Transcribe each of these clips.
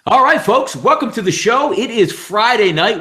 All right, folks, welcome to the show. It is Friday night.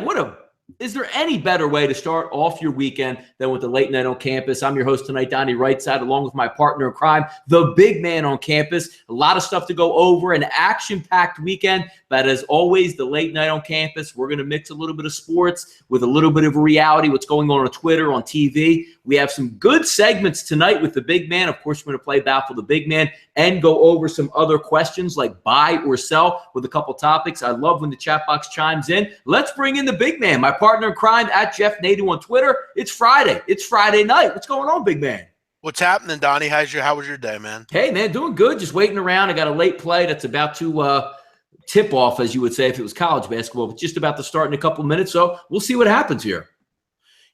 Is there any better way to start off your weekend than with the late night on campus? I'm your host tonight, Donnie Rightside, along with my partner in crime, the big man on campus. A lot of stuff to go over, an action-packed weekend. But as always, the late night on campus, we're going to mix a little bit of sports with a little bit of reality, what's going on Twitter, on TV. We have some good segments tonight with the big man. Of course, we're going to play Baffle the Big Man and go over some other questions like buy or sell with a couple topics. I love when the chat box chimes in. Let's bring in the big man, my partner in crime, at Jeff Nadu on Twitter. It's Friday. It's Friday night. What's going on, big man? What's happening, Donnie? How was your day, man? Hey, man, doing good. Just waiting around. I got a late play that's about to tip off, as you would say if it was college basketball, but just about to start in a couple minutes. So we'll see what happens here.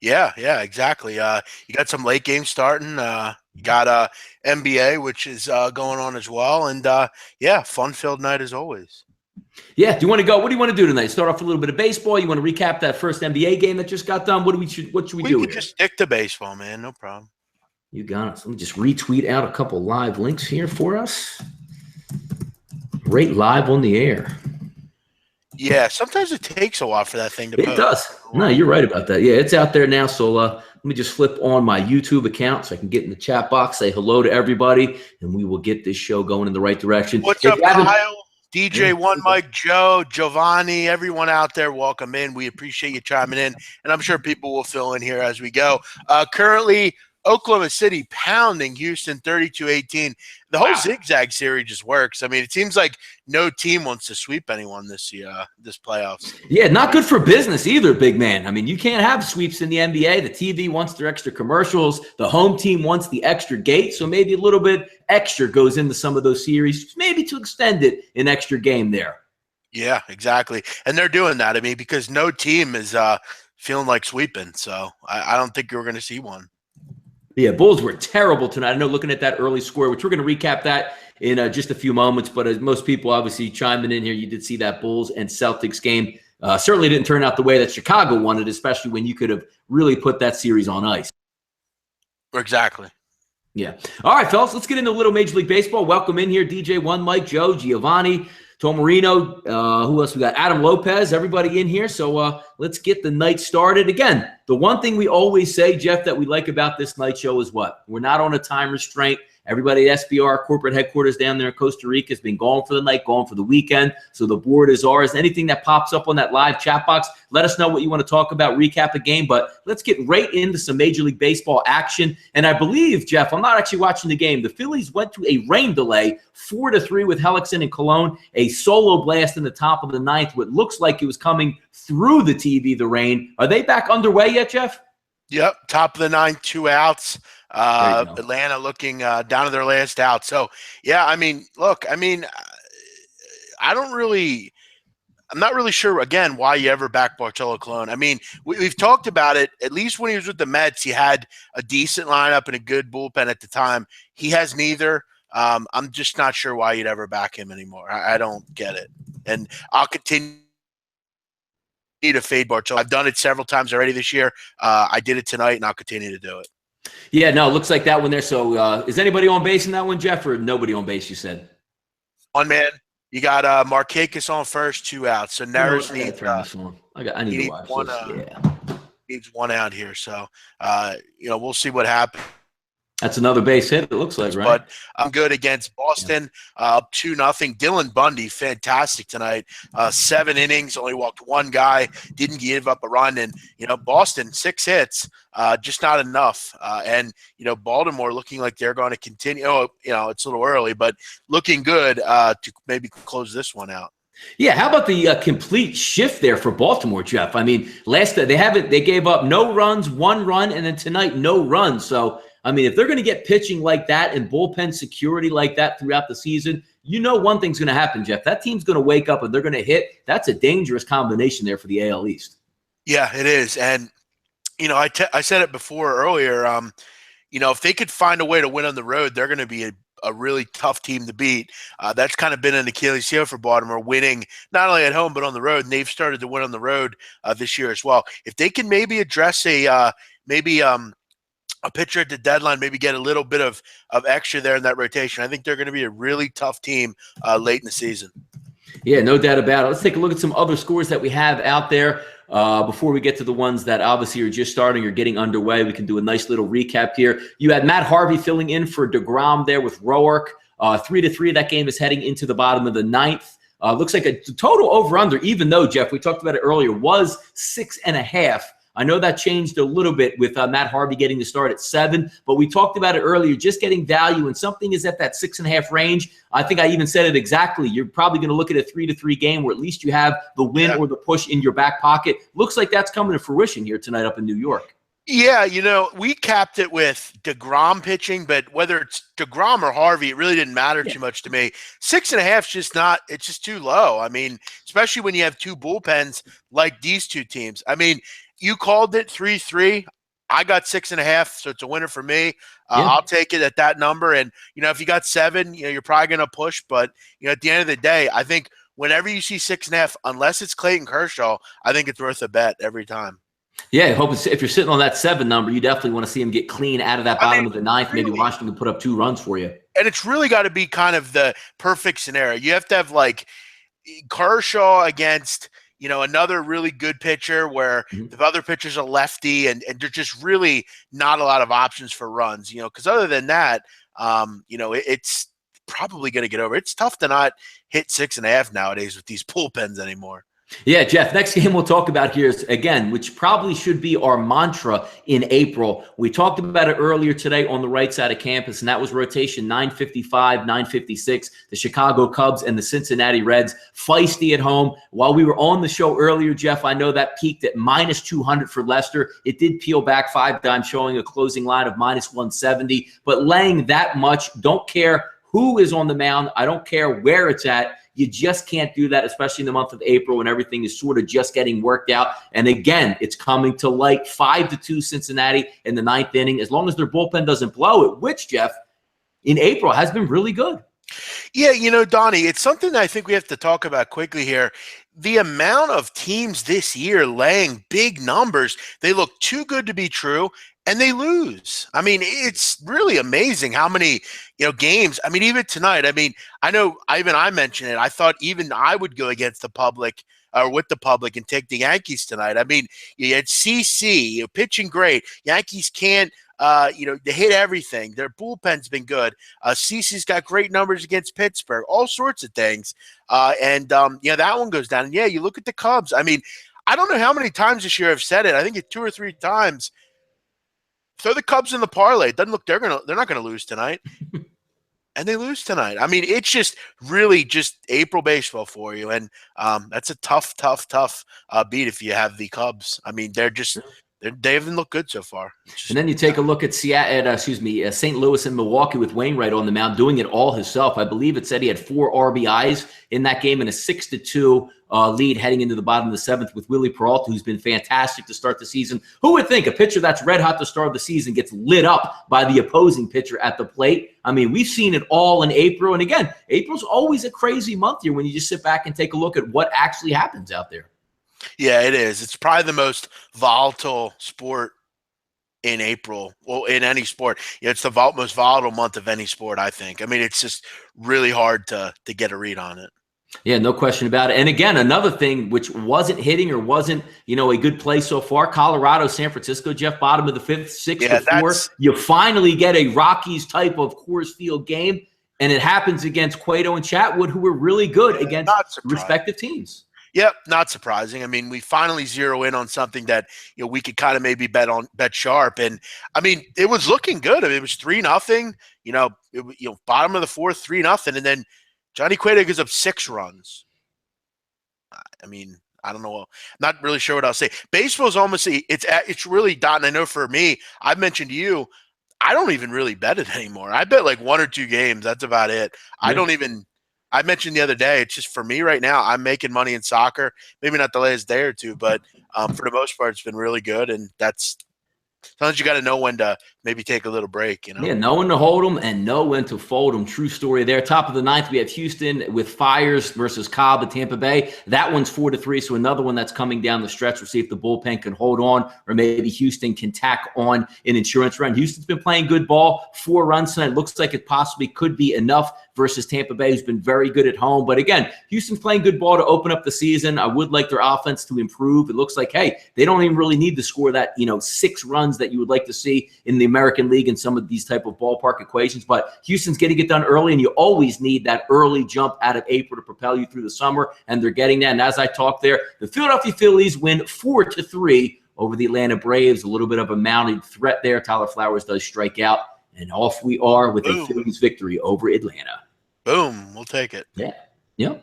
Yeah, exactly. You got some late games starting. You got NBA, which is going on as well. And, fun-filled night as always. Yeah, do you want to go? What do you want to do tonight? Start off a little bit of baseball? You want to recap that first NBA game that just got done? What should we do? We can just stick to baseball, man. No problem. You got it. So let me just retweet out a couple live links here for us. Right live on the air. Yeah, sometimes it takes a while for that thing to post. It does. No, you're right about that. Yeah, it's out there now. So let me just flip on my YouTube account so I can get in the chat box, say hello to everybody, and we will get this show going in the right direction. What's up, Kyle? DJ One Mike, Joe, Giovanni, everyone out there, welcome in. We appreciate you chiming in, and I'm sure people will fill in here as we go. Currently, Oklahoma City pounding Houston 32-18. The whole zigzag series just works. I mean, it seems like no team wants to sweep anyone this playoffs. Yeah, not good for business either, big man. I mean, you can't have sweeps in the NBA. The TV wants their extra commercials. The home team wants the extra gate. So maybe a little bit extra goes into some of those series, maybe to extend it an extra game there. Yeah, exactly. And they're doing that. I mean, because no team is feeling like sweeping. So I don't think you're going to see one. Yeah, Bulls were terrible tonight. I know looking at that early score, which we're going to recap that in just a few moments. But as most people obviously chiming in here, you did see that Bulls and Celtics game. Certainly didn't turn out the way that Chicago wanted, especially when you could have really put that series on ice. Exactly. Yeah. All right, fellas, let's get into a little Major League Baseball. Welcome in here, DJ One, Mike, Joe, Giovanni, Tom Marino. Who else we got? Adam Lopez, everybody in here. So let's get the night started. Again, the one thing we always say, Jeff, that we like about this night show is what? We're not on a time restraint. Everybody at SBR corporate headquarters down there in Costa Rica has been gone for the night, gone for the weekend. So the board is ours. Anything that pops up on that live chat box, let us know what you want to talk about, recap a game. But let's get right into some Major League Baseball action. And I believe, Jeff, I'm not actually watching the game. The Phillies went to a rain delay, 4-3 with Hellickson and Cologne, a solo blast in the top of the ninth. What looks like it was coming through the TV, the rain. Are they back underway yet, Jeff? Yep, top of the ninth, 2 outs. Atlanta looking down to their last out. So, yeah, I mean, look, I mean, I'm not really sure, again, why you ever back Bartolo Colon. I mean, we've talked about it. At least when he was with the Mets, he had a decent lineup and a good bullpen at the time. He has neither. I'm just not sure why you'd ever back him anymore. I don't get it. And I'll continue to fade Bartolo. I've done it several times already this year. I did it tonight, and I'll continue to do it. Yeah, no, it looks like that one there. So is anybody on base in that one, Jeff, or nobody on base, you said? One man. You got Markakis on first, 2 outs. So Neris needs I need to watch one, this. Yeah. Needs 1 out here. So, we'll see what happens. That's another base hit, it looks like, right? But I'm good against Boston, up 2-0. Dylan Bundy, fantastic tonight. 7 innings, only walked 1 guy, didn't give up a run. And, Boston, 6 hits, just not enough. And, Baltimore looking like they're going to continue. It's a little early, but looking good to maybe close this one out. Yeah, how about the complete shift there for Baltimore, Jeff? I mean, they gave up no runs, 1 run, and then tonight no runs. So, I mean, if they're going to get pitching like that and bullpen security like that throughout the season, one thing's going to happen, Jeff. That team's going to wake up and they're going to hit. That's a dangerous combination there for the AL East. Yeah, it is. And, I said it earlier, if they could find a way to win on the road, they're going to be a really tough team to beat. That's kind of been an Achilles heel for Baltimore, winning not only at home but on the road, and they've started to win on the road this year as well. If they can maybe address a pitcher at the deadline, maybe get a little bit of extra there in that rotation, I think they're going to be a really tough team late in the season. Yeah, no doubt about it. Let's take a look at some other scores that we have out there before we get to the ones that obviously are just starting or getting underway. We can do a nice little recap here. You had Matt Harvey filling in for DeGrom there with Roark. 3-3, that game is heading into the bottom of the ninth. Looks like a total over-under, even though, Jeff, we talked about it earlier, was 6.5. I know that changed a little bit with Matt Harvey getting the start at 7, but we talked about it earlier, just getting value, and something is at that 6.5 range. I think I even said it exactly. You're probably going to look at a 3-3 game where at least you have the win or the push in your back pocket. Looks like that's coming to fruition here tonight up in New York. Yeah, we capped it with DeGrom pitching, but whether it's DeGrom or Harvey, it really didn't matter too much to me. 6.5 is just not, it's just too low. I mean, especially when you have two bullpens like these two teams. I mean, you called it 3-3. I got 6.5, so it's a winner for me. I'll take it at that number. And, if you got 7, you're probably going to push. But, at the end of the day, I think whenever you see 6.5, unless it's Clayton Kershaw, I think it's worth a bet every time. Yeah, I hope if you're sitting on that 7 number, you definitely want to see him get clean out of that bottom of the ninth. Really, maybe Washington put up 2 runs for you. And it's really got to be kind of the perfect scenario. You have to have like Kershaw against, another really good pitcher where the other pitcher's a lefty, and there's just really not a lot of options for runs, because other than that, it's probably going to get over. It's tough to not hit 6.5 nowadays with these bullpens anymore. Yeah, Jeff, next game we'll talk about here is, again, which probably should be our mantra in April. We talked about it earlier today on the right side of campus, and that was rotation 955, 956, the Chicago Cubs and the Cincinnati Reds, feisty at home. While we were on the show earlier, Jeff, I know that peaked at minus 200 for Leicester. It did peel back 5 times, showing a closing line of minus 170, but laying that much, don't care who is on the mound. I don't care where it's at. You just can't do that, especially in the month of April when everything is sort of just getting worked out. And again, it's coming to light. 5-2 Cincinnati in the 9th inning. As long as their bullpen doesn't blow it, which, Jeff, in April has been really good. Yeah, Donnie, it's something that I think we have to talk about quickly here. The amount of teams this year laying big numbers, they look too good to be true, and they lose. I mean, it's really amazing how many, games. I mean, even tonight, I know I mentioned it. I thought even I would go against the public or with the public and take the Yankees tonight. I mean, you had CC, pitching great. Yankees can't, they hit everything. Their bullpen's been good. CC's got great numbers against Pittsburgh, all sorts of things. That one goes down. And you look at the Cubs. I mean, I don't know how many times this year I've said it. I think it's 2 or 3 times. Throw the Cubs in the parlay. It doesn't look they're not gonna lose tonight. And they lose tonight. I mean, it's just really just April baseball for you. And that's a tough beat if you have the Cubs. I mean, they haven't looked good so far. And then you take a look at St. Louis and Milwaukee with Wainwright on the mound, doing it all himself. I believe it said he had 4 RBIs in that game and a 6-2 lead heading into the bottom of the 7th with Willie Peralta, who's been fantastic to start the season. Who would think a pitcher that's red hot to start the season gets lit up by the opposing pitcher at the plate? I mean, we've seen it all in April. And again, April's always a crazy month here when you just sit back and take a look at what actually happens out there. Yeah, it is. It's probably the most volatile sport in April. Well, in any sport. It's the most volatile month of any sport, I think. I mean, it's just really hard to get a read on it. Yeah, no question about it. And again, another thing which wasn't hitting or wasn't, a good play so far, Colorado, San Francisco, Jeff, bottom of the 5th, 6-4. You finally get a Rockies type of Coors Field game, and it happens against Cueto and Chatwood, who were really good against respective teams. Yep, not surprising. I mean, we finally zero in on something that we could kind of maybe bet sharp, and I mean, it was looking good. I mean, it was 3-0. Bottom of the 4th, 3-0, and then Johnny Cueto gives up 6 runs. I mean, I don't know. I'm not really sure what I'll say. Baseball's almost it's really done. And I know for me, I've mentioned to you, I don't even really bet it anymore. I bet like 1 or 2 games. That's about it. Yeah. I mentioned the other day, it's just for me right now, I'm making money in soccer. Maybe not the latest day or two, but for the most part, it's been really good. And sometimes you got to know when to maybe take a little break, Yeah, know when to hold them and know when to fold them. True story there. Top of the 9th, we have Houston with Fires versus Cobb at Tampa Bay. That one's 4-3, so another one that's coming down the stretch. We'll see if the bullpen can hold on or maybe Houston can tack on an insurance run. Houston's been playing good ball. 4 runs tonight. Looks like it possibly could be enough versus Tampa Bay, who's been very good at home. But again, Houston's playing good ball to open up the season. I would like their offense to improve. It looks like, hey, they don't even really need to score that, 6 runs that you would like to see in the American League in some of these type of ballpark equations. But Houston's getting it done early, and you always need that early jump out of April to propel you through the summer, and they're getting that. And as I talked there, the Philadelphia Phillies win 4-3 over the Atlanta Braves. A little bit of a mounted threat there. Tyler Flowers does strike out, and off we are with a Phillies victory over Atlanta. Boom. We'll take it. Yeah. Yeah.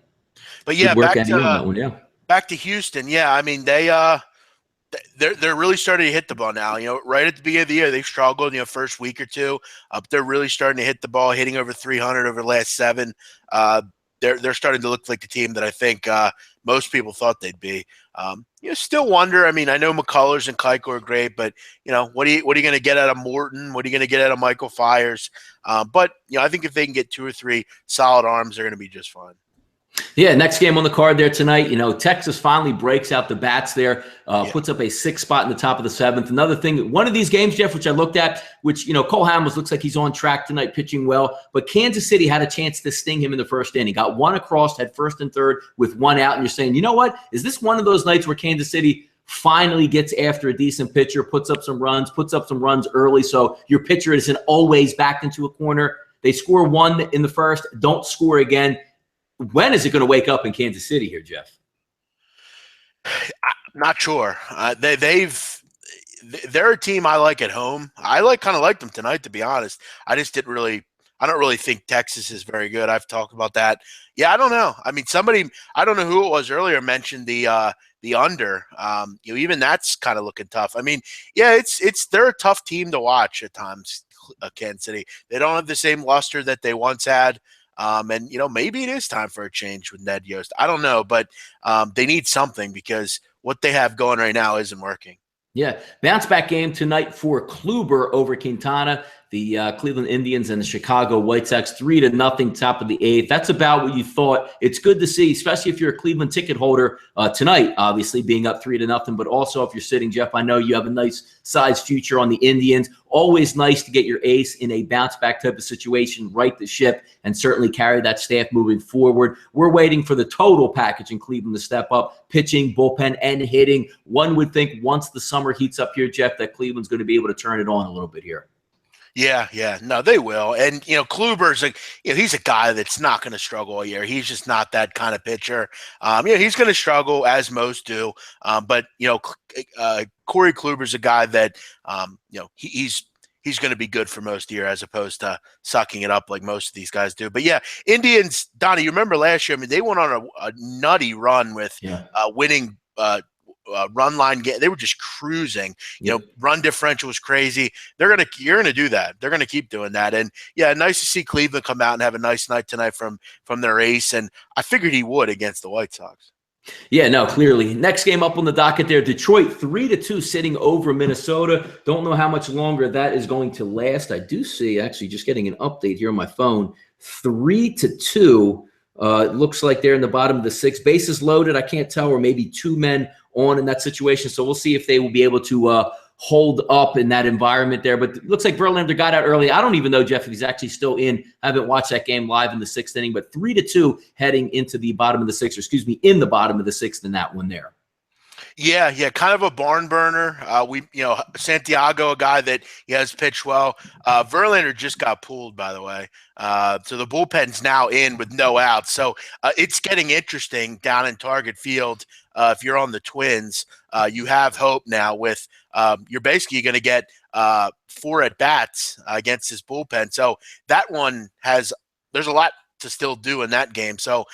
But yeah, back to back to Houston. Yeah, I mean they're really starting to hit the ball now. Right at the beginning of the year, they've struggled. First week or two, they're really starting to hit the ball, hitting over 300 over the last 7. They're starting to look like the team that I think most people thought they'd be. Still wonder. I mean, I know McCullers and Keuchel are great, but what are you going to get out of Morton? What are you going to get out of Michael Fyers? But I think if they can get 2 or 3 solid arms, they're going to be just fine. Yeah, next game on the card there tonight, Texas finally breaks out the bats there, puts up a 6 spot in the top of the 7th. Another thing, one of these games, Jeff, which I looked at, which, Cole Hamels looks like he's on track tonight pitching well, but Kansas City had a chance to sting him in the first inning. Got one across, had first and third with 1 out, and you're saying, you know what? Is this one of those nights where Kansas City finally gets after a decent pitcher, puts up some runs early, so your pitcher isn't always backed into a corner? They score 1 in the first, don't score again. When is it going to wake up in Kansas City here, Jeff? I'm not sure. They're a team I like at home. I kind of like them tonight, to be honest. I don't really think Texas is very good. I've talked about that. Yeah, I don't know. I mean, I don't know who it was earlier, mentioned the under. Even that's kind of looking tough. I mean, yeah, they're a tough team to watch at times. Kansas City. They don't have the same luster that they once had. And maybe it is time for a change with Ned Yost. I don't know, but they need something because what they have going right now isn't working. Yeah, bounce back game tonight for Kluber over Quintana. The Cleveland Indians and the Chicago White Sox 3-0, top of the 8th. That's about what you thought. It's good to see, especially if you're a Cleveland ticket holder tonight, obviously being up 3-0. But also if you're sitting, Jeff, I know you have a nice size future on the Indians. Always nice to get your ace in a bounce back type of situation, right the ship, and certainly carry that staff moving forward. We're waiting for the total package in Cleveland to step up, pitching, bullpen, and hitting. One would think once the summer heats up here, Jeff, that Cleveland's going to be able to turn it on a little bit here. Yeah. No, they will. And, Kluber's he's a guy that's not going to struggle all year. He's just not that kind of pitcher. He's going to struggle as most do. But Corey Kluber's a guy that, he's going to be good for most of the year as opposed to sucking it up like most of these guys do. But yeah, Indians, Donnie, you remember last year? I mean, they went on a nutty run with winning run line game. They were just cruising. Run differential was crazy. You're gonna do that. They're gonna keep doing that. And yeah, nice to see Cleveland come out and have a nice night tonight from their ace. And I figured he would against the White Sox. Yeah, no, clearly. Next game up on the docket there, Detroit 3-2 sitting over Minnesota. Don't know how much longer that is going to last. I do see, actually, just getting an update here on my phone, 3-2. It looks like they're in the bottom of the 6th. Bases loaded, I can't tell, or maybe 2 men on in that situation. So we'll see if they will be able to hold up in that environment there. But it looks like Verlander got out early. I don't even know, Jeff, if he's actually still in. I haven't watched that game live in the 6th inning, but 3-2 heading into the bottom of the 6th, or excuse me, in the bottom of the 6th in that one there. Yeah, kind of a barn burner. Santiago, a guy that he has pitched well. Verlander just got pulled, by the way. So the bullpen's now in with no outs. So it's getting interesting down in Target Field. If you're on the Twins, you have hope now with you're basically going to get 4 at-bats against his bullpen. So that one there's a lot to still do in that game. So,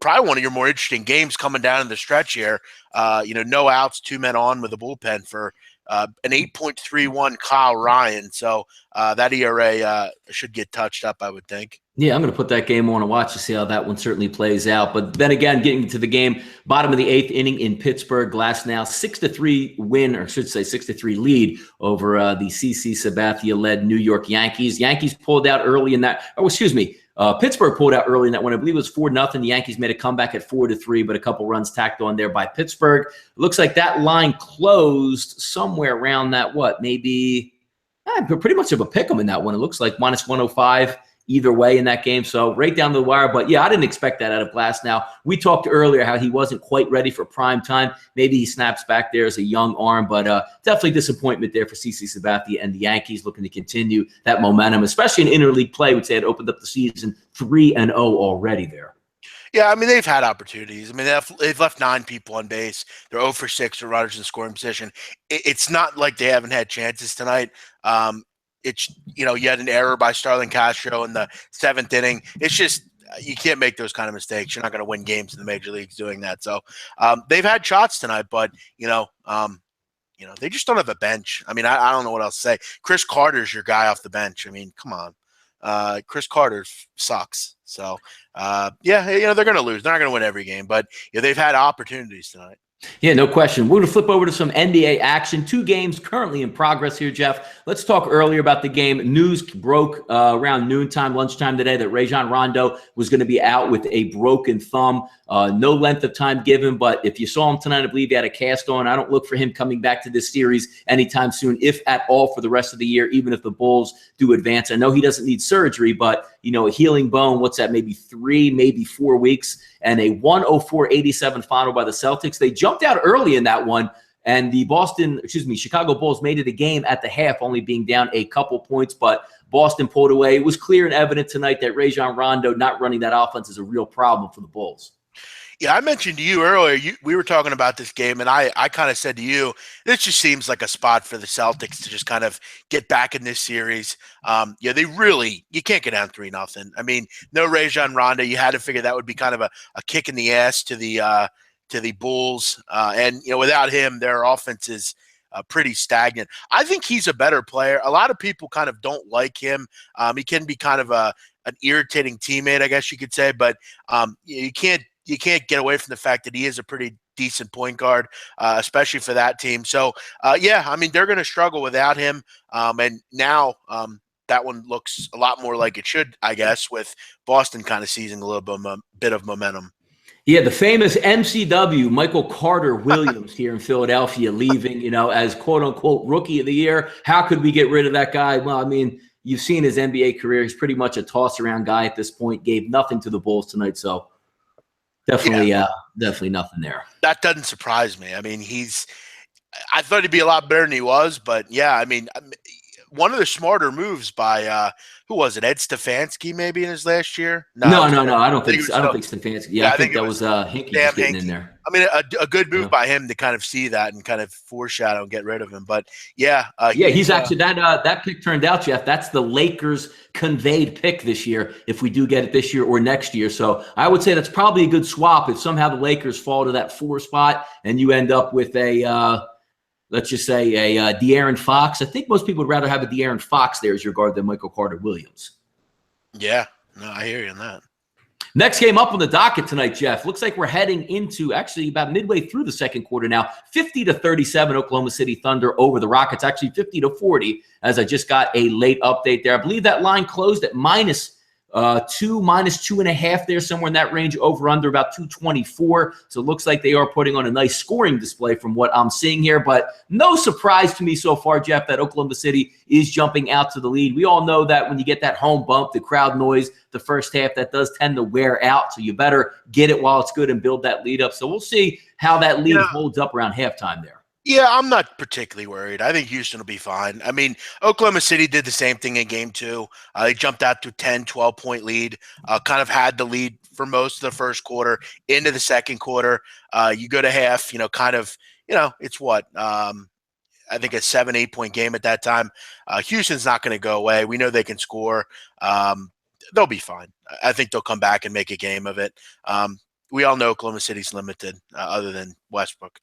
probably one of your more interesting games coming down in the stretch here. No outs, 2 men on with a bullpen for an 8.31 Kyle Ryan. So that ERA should get touched up, I would think. Yeah, I'm going to put that game on and watch to see how that one certainly plays out. But then again, getting to the game, bottom of the 8th inning in Pittsburgh, Glasnow 6-3 win, or I should say 6-3 lead over the CC Sabathia-led New York Yankees. Yankees pulled out early in that. Oh, excuse me. Pittsburgh pulled out early in that one. I believe it was 4-0. The Yankees made a comeback at 4-3, but a couple runs tacked on there by Pittsburgh. It looks like that line closed somewhere around that, maybe pretty much of a pick 'em in that one. It looks like -105 either way in that game. So right down the wire. But yeah, I didn't expect that out of Glass. Now, we talked earlier how he wasn't quite ready for prime time. Maybe he snaps back there as a young arm, but definitely disappointment there for CeCe Sabathia and the Yankees looking to continue that momentum, especially in interleague play, which they had opened up the season 3-0 already there. Yeah, I mean, they've had opportunities. I mean, they've left 9 people on base. They're 0 for 6 with runners in scoring position. It's not like they haven't had chances tonight. It's, you had an error by Starlin Castro in the 7th inning. It's just you can't make those kind of mistakes. You're not going to win games in the major leagues doing that. So they've had shots tonight, but, they just don't have a bench. I mean, I don't know what else to say. Chris Carter's your guy off the bench. I mean, come on. Chris Carter sucks. So, they're going to lose. They're not going to win every game, but they've had opportunities tonight. Yeah, no question. We're going to flip over to some NBA action. 2 games currently in progress here, Jeff. Let's talk earlier about the game. News broke around noontime, lunchtime today that Rajon Rondo was going to be out with a broken thumb. No length of time given, but if you saw him tonight, I believe he had a cast on. I don't look for him coming back to this series anytime soon, if at all, for the rest of the year, even if the Bulls do advance. I know he doesn't need surgery, but, a healing bone, what's that, maybe 3, maybe 4 weeks, and a 104-87 final by the Celtics. They jumped out early in that one, and the Chicago Bulls made it a game at the half, only being down a couple points, but Boston pulled away. It was clear and evident tonight that Rajon Rondo not running that offense is a real problem for the Bulls. Yeah, I mentioned to you earlier, we were talking about this game, and I kind of said to you, this just seems like a spot for the Celtics to just kind of get back in this series. You can't get down 3-0. I mean, no Rajon Rondo. You had to figure that would be kind of a kick in the ass to the Bulls. And without him, their offense is pretty stagnant. I think he's a better player. A lot of people kind of don't like him. He can be kind of an irritating teammate, I guess you could say, but you can't get away from the fact that he is a pretty decent point guard, especially for that team. So, I mean, they're going to struggle without him. And now that one looks a lot more like it should, I guess, with Boston kind of seizing a little bit of momentum. Yeah, the famous MCW, Michael Carter Williams here in Philadelphia, leaving, as quote-unquote rookie of the year. How could we get rid of that guy? Well, I mean, you've seen his NBA career. He's pretty much a toss-around guy at this point. Gave nothing to the Bulls tonight, so definitely nothing there. That doesn't surprise me. I mean, I thought he'd be a lot better than he was, but yeah, I mean, one of the smarter moves by who was it? Ed Stefanski maybe in his last year? No. I don't think Stefanski. Yeah, I think that was Hinkie just getting in there. I mean, a good move by him to kind of see that and kind of foreshadow and get rid of him. But he's actually that pick turned out, Jeff. That's the Lakers conveyed pick this year, if we do get it this year or next year. So I would say that's probably a good swap if somehow the Lakers fall to that 4 spot and you end up with a let's just say a De'Aaron Fox. I think most people would rather have a De'Aaron Fox there as your guard than Michael Carter Williams. Yeah, no, I hear you on that. Next game up on the docket tonight, Jeff. Looks like we're heading into actually about midway through the second quarter now. 50-37 Oklahoma City Thunder over the Rockets. Actually 50-40 as I just got a late update there. I believe that line closed at -2, -2.5 there, somewhere in that range, over under about 224. So it looks like they are putting on a nice scoring display from what I'm seeing here. But no surprise to me so far, Jeff, that Oklahoma City is jumping out to the lead. We all know that when you get that home bump, the crowd noise, the first half, that does tend to wear out. So you better get it while it's good and build that lead up. So we'll see how that lead holds up around halftime there. Yeah, I'm not particularly worried. I think Houston will be fine. I mean, Oklahoma City did the same thing in game 2. They jumped out to a 10, 12-point lead, kind of had the lead for most of the first quarter into the second quarter. You go to half, it's what? I think a 7, 8-point game at that time. Houston's not going to go away. We know they can score. They'll be fine. I think they'll come back and make a game of it. We all know Oklahoma City's limited other than Westbrook.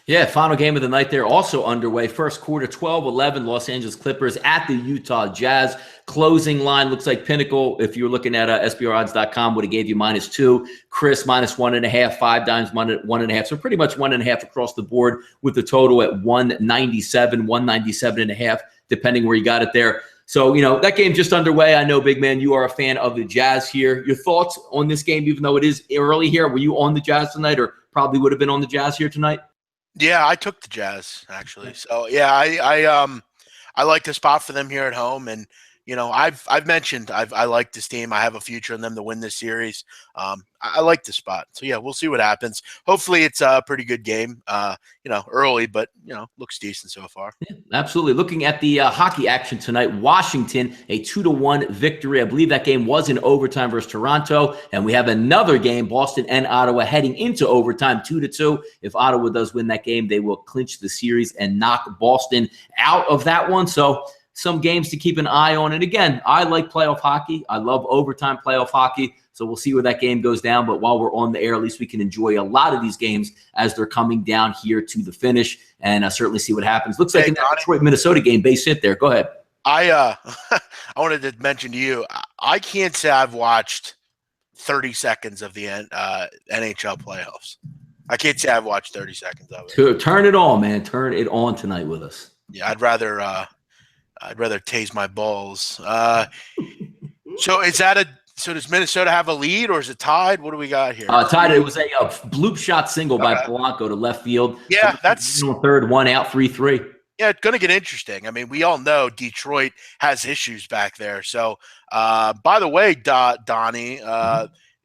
Yeah, final game of the night there also underway. First quarter, 12-11, Los Angeles Clippers at the Utah Jazz. Closing line looks like Pinnacle, if you're looking at SBRodds.com, would have gave you -2. Chris -1.5, 5 dimes 1.5. So pretty much 1.5 across the board with the total at 197, 197.5, depending where you got it there. So, that game just underway. I know, big man, you are a fan of the Jazz here. Your thoughts on this game, even though it is early here? Were you on the Jazz tonight or probably would have been on the Jazz here tonight? Yeah, I took the Jazz actually. So yeah, I like the spot for them here at home, and I've mentioned I like this team. I have a future in them to win this series. I like the spot. So yeah, we'll see what happens. Hopefully it's a pretty good game. Early, but looks decent so far. Yeah, absolutely. Looking at the hockey action tonight, Washington, a 2-1 victory. I believe that game was in overtime versus Toronto. And we have another game, Boston and Ottawa, heading into overtime, 2-2. If Ottawa does win that game, they will clinch the series and knock Boston out of that one. So some games to keep an eye on. And again, I like playoff hockey. I love overtime playoff hockey. So we'll see where that game goes down. But while we're on the air, at least we can enjoy a lot of these games as they're coming down here to the finish, and certainly see what happens. Looks like in that Detroit-Minnesota game, base hit there. Go ahead. I wanted to mention to you, I can't say I've watched 30 seconds of the NHL playoffs. I can't say I've watched 30 seconds of it. Turn it on, man. Turn it on tonight with us. Yeah, I'd rather tase my balls. So does Minnesota have a lead, or is it tied? What do we got here? Tied. It was a bloop shot single by Polanco to left field. Yeah, so that's third, one out, 3-3. Yeah, it's going to get interesting. I mean, we all know Detroit has issues back there. So, by the way, Donnie,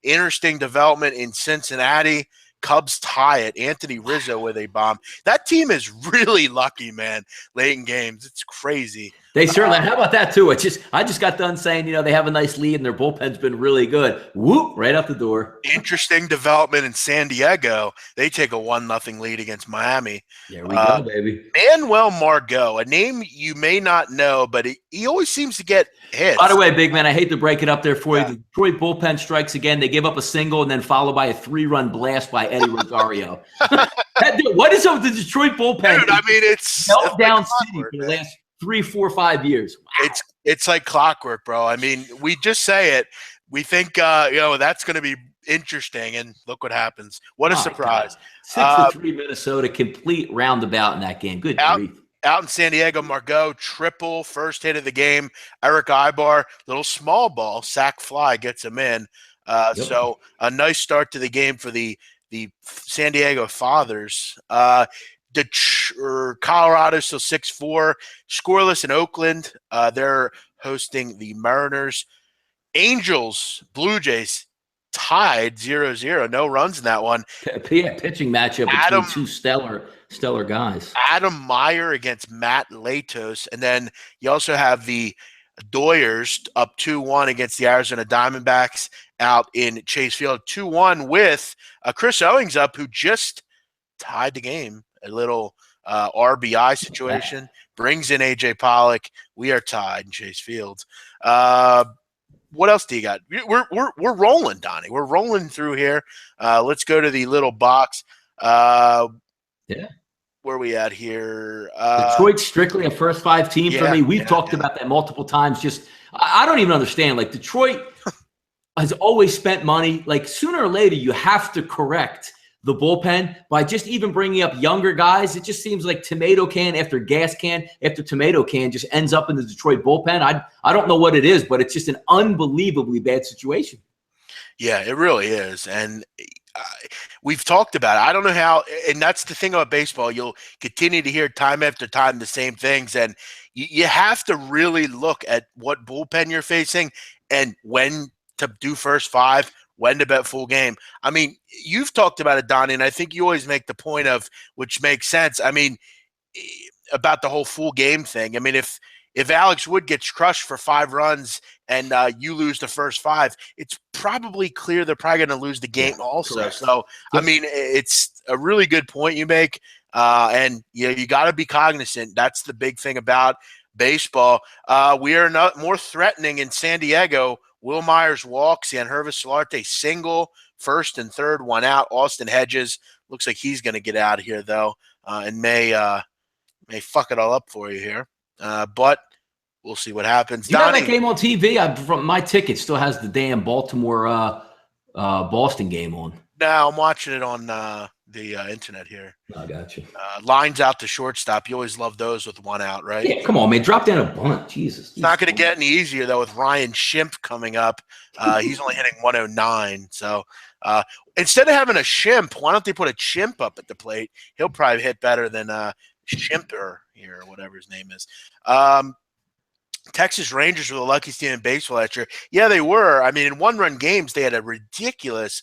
interesting development in Cincinnati. Cubs tie it. Anthony Rizzo with a bomb. That team is really lucky, man. Late in games, it's crazy. They certainly. How about that too? I just got done saying, they have a nice lead and their bullpen's been really good. Whoop! Right out the door. Interesting development in San Diego. They take a 1-0 lead against Miami. There we go, baby. Manuel Margot, a name you may not know, but he always seems to get hits. By the way, big man, I hate to break it up there for you. The Detroit bullpen strikes again. They give up a single and then followed by a 3-run blast by Eddie Rosario. What is up with the Detroit bullpen? Dude, I mean, it's held down city for the last 3, 4, 5 years. Wow. It's like clockwork, bro. I mean, we just say it. We think that's going to be interesting, and look what happens. What a surprise! 6-3 Minnesota, complete roundabout in that game. Good grief. Out in San Diego, Margot triple, first hit of the game. Eric Ibar, little small ball, sack fly gets him in. So a nice start to the game for the San Diego Fathers. Colorado still 6-4, scoreless in Oakland. They're hosting the Mariners. Angels, Blue Jays tied 0-0. No runs in that one. Yeah, pitching matchup between two stellar guys. Adam Meyer against Matt Latos. And then you also have the Doyers up 2-1 against the Arizona Diamondbacks out in Chase Field. 2-1 with Chris Owings up, who just tied the game. A little RBI situation. Brings in AJ Pollock. We are tied in Chase Field. What else do you got? We're rolling, Donnie. We're rolling through here. Let's go to the little box. Where are we at here? Detroit strictly a first 5 team for me. We've talked about that multiple times. Just I don't even understand. Like, Detroit has always spent money. Like, sooner or later, you have to correct the bullpen by just even bringing up younger guys. It just seems like tomato can after gas can after tomato can just ends up in the Detroit bullpen. I don't know what it is, but it's just an unbelievably bad situation. Yeah, it really is. And we've talked about it. I don't know how, and that's the thing about baseball. You'll continue to hear time after time the same things, and you have to really look at what bullpen you're facing and when to do first 5, when to bet full game. I mean, you've talked about it, Donnie, and I think you always make the point of, which makes sense, I mean, about the whole full game thing. I mean, if Alex Wood gets crushed for 5 runs and you lose the first 5, it's probably clear they're probably going to lose the game also. Correct. So, I mean, it's a really good point you make. And you got to be cognizant. That's the big thing about baseball. We are not more threatening in San Diego. Will Myers walks, Yangervis Solarte single, first and third, 1 out. Austin Hedges looks like he's going to get out of here though, and may fuck it all up for you here. But we'll see what happens. You know that game on TV? From my ticket still has the damn Baltimore Boston game on. No, I'm watching it on the internet here. I got you. Lines out to shortstop. You always love those with 1 out, right? Yeah, come on, man. Drop down a bunt. Jesus. It's not going to get any easier, though, with Ryan Schimpf coming up. He's only hitting 109. So instead of having a Schimpf, why don't they put a Chimp up at the plate? He'll probably hit better than Schimper here, or whatever his name is. Texas Rangers were the luckiest team in baseball last year. Yeah, they were. I mean, in one-run games, they had a ridiculous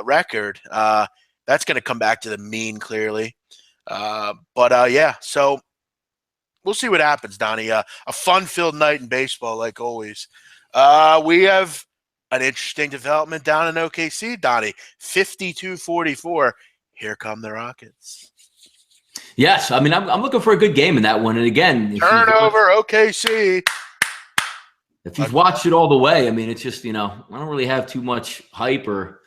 record. That's going to come back to the mean, clearly. Yeah, so we'll see what happens, Donnie. A fun-filled night in baseball, like always. We have an interesting development down in OKC, Donnie. 52-44. Here come the Rockets. Yes, I mean, I'm looking for a good game in that one. And again, turnover, OKC. If you've watched it all the way, I mean, it's just, I don't really have too much hype or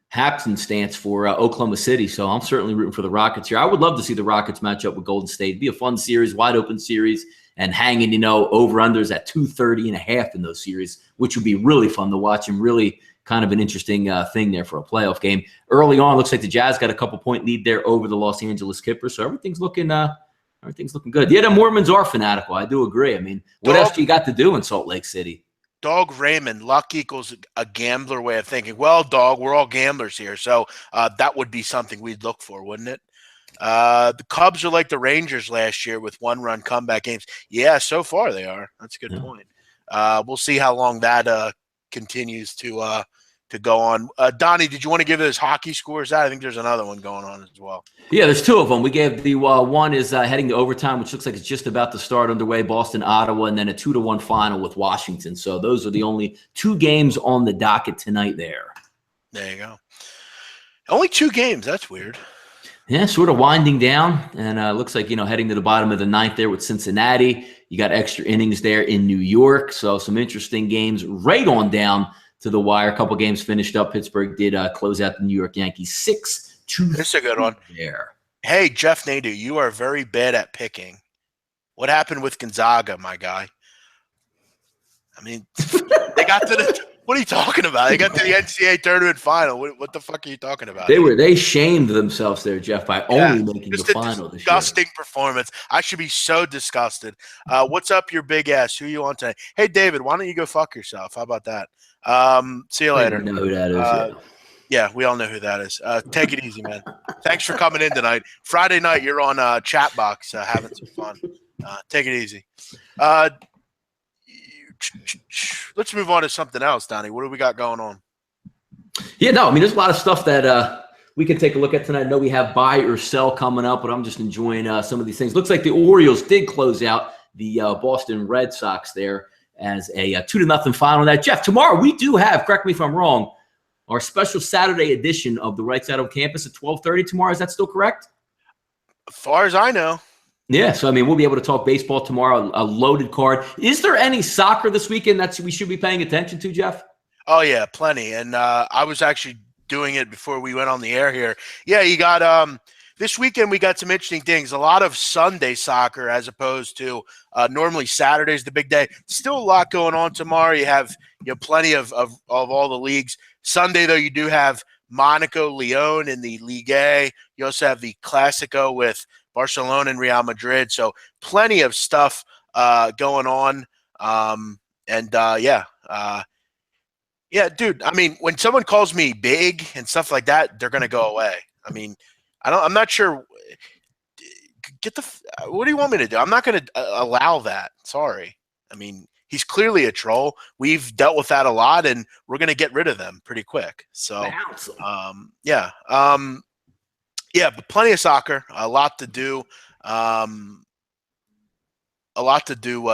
happenstance for Oklahoma City. So I'm certainly rooting for the Rockets here. I would love to see the Rockets match up with Golden State. It'd be a fun series, wide open series, and hanging, over-unders at 230.5 in those series, which would be really fun to watch and really kind of an interesting thing there for a playoff game. Early on, looks like the Jazz got a couple-point lead there over the Los Angeles Clippers, so everything's looking good. Yeah, the Mormons are fanatical. I do agree. I mean, what else do you got to do in Salt Lake City? Dog Raymond, luck equals a gambler way of thinking. Well, dog, we're all gamblers here, so that would be something we'd look for, wouldn't it? The Cubs are like the Rangers last year with one-run comeback games. Yeah, so far they are. That's a good point. We'll see how long that continues to go on. Donnie, did you want to give those hockey scores out? I think there's another one going on as well. Yeah, there's two of them. We gave the one is heading to overtime, which looks like it's just about to start underway, Boston, Ottawa, and then a 2-1 final with Washington. So those are the only two games on the docket tonight there. There you go. Only two games. That's weird. Yeah, sort of winding down, and looks like, heading to the bottom of the ninth there with Cincinnati. You got extra innings there in New York, so some interesting games right on down to the wire. A couple games finished up. Pittsburgh did close out the New York Yankees 6-2. This is a good one. There. Hey, Jeff Nadeau, you are very bad at picking. What happened with Gonzaga, my guy? I mean, they got to the – what are you talking about? They got to the NCAA tournament final. What the fuck are you talking about? They shamed themselves there, Jeff, by only making the final this year. Disgusting performance. I should be so disgusted. What's up, your big ass? Who you on today? Hey, David, why don't you go fuck yourself? How about that? See you later. I know who that is. Yeah, we all know who that is. Take it easy, man. Thanks for coming in tonight. Friday night, you're on Chatbox having some fun. Take it easy. Let's move on to something else, Donnie. What do we got going on? Yeah, no, I mean, there's a lot of stuff that we can take a look at tonight. I know we have buy or sell coming up, but I'm just enjoying some of these things. Looks like the Orioles did close out the Boston Red Sox there as a 2-0 final. That Jeff, tomorrow we do have, correct me if I'm wrong, our special Saturday edition of the Right Side on Campus at 12:30 tomorrow. Is that still correct? As far as I know. Yeah, so I mean, we'll be able to talk baseball tomorrow, a loaded card. Is there any soccer this weekend that we should be paying attention to, Jeff? Oh, yeah, plenty. And I was actually doing it before we went on the air here. Yeah, you got this weekend we got some interesting things. A lot of Sunday soccer as opposed to normally Saturday's the big day. Still a lot going on tomorrow. You have plenty of all the leagues. Sunday, though, you do have Monaco, Lyon in the Ligue A. You also have the Clásico with Barcelona and Real Madrid. So plenty of stuff going on. Yeah, dude, I mean, when someone calls me big and stuff like that, they're going to go away. I mean, I'm not sure. What do you want me to do? I'm not going to allow that. Sorry. I mean, he's clearly a troll. We've dealt with that a lot, and we're going to get rid of them pretty quick. So, yeah, but plenty of soccer, a lot to do.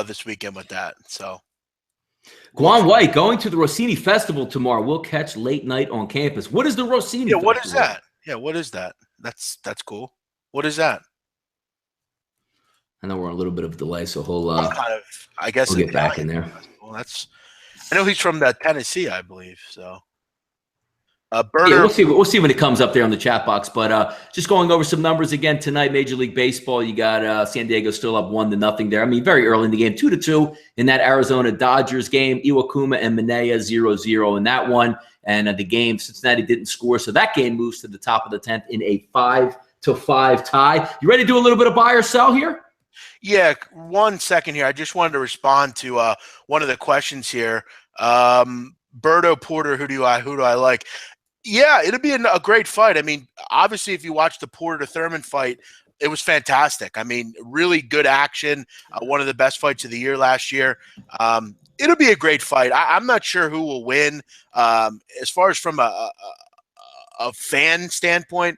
This weekend with that. So, Guan White going to the Rossini Festival tomorrow. We'll catch late night on campus. What is the Rossini Festival? What is that? Yeah, what is that? That's cool. What is that? I know we're on a little bit of a delay, so I guess we'll get back in there. Well, I know he's from Tennessee, I believe. So, yeah, we'll see when it comes up there on the chat box. But just going over some numbers again tonight, Major League Baseball. You got San Diego still up 1-0 there. I mean, very early in the game, 2-2 in that Arizona Dodgers game. Iwakuma and Minaya 0-0 in that one, and the game Cincinnati didn't score, so that game moves to the top of the 10th in a 5-5 tie. You ready to do a little bit of buy or sell here? Yeah, 1 second here. I just wanted to respond to one of the questions here. Berto Porter, who do I like? Yeah, it'll be a great fight. I mean, obviously, if you watch the Porter to Thurman fight, It was fantastic. I mean, really good action. One of the best fights of the year last year. It'll be a great fight. I'm not sure who will win. As far as from a fan standpoint,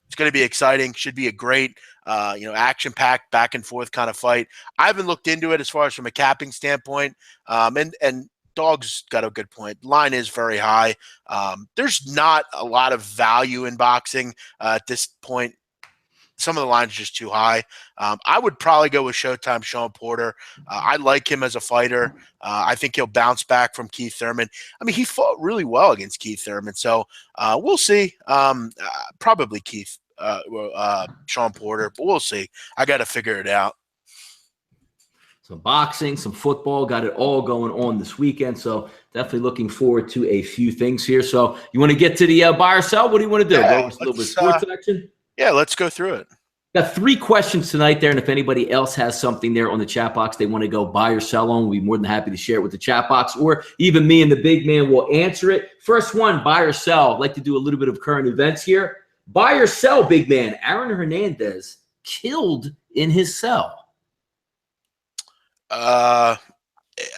it's going to be exciting. Should be a great, action-packed, back-and-forth kind of fight. I haven't looked into it as far as from a capping standpoint, and Dog's got a good point. Line is very high. There's not a lot of value in boxing at this point. Some of the lines are just too high. I would probably go with Showtime Sean Porter. I like him as a fighter. I think he'll bounce back from Keith Thurman. I mean, he fought really well against Keith Thurman. So we'll see. Probably Sean Porter, but we'll see. I got to figure it out. Some boxing, some football, got it all going on this weekend. So definitely looking forward to a few things here. So you want to get to the buy or sell? What do you want to do? Yeah, go with a little bit of sports action? Yeah, let's go through it. Got 3 questions tonight there, and if anybody else has something there on the chat box they want to go buy or sell on, we'll be more than happy to share it with the chat box, or even me and the big man will answer it. First one, buy or sell. I'd like to do a little bit of current events here. Buy or sell, big man. Aaron Hernandez killed in his cell.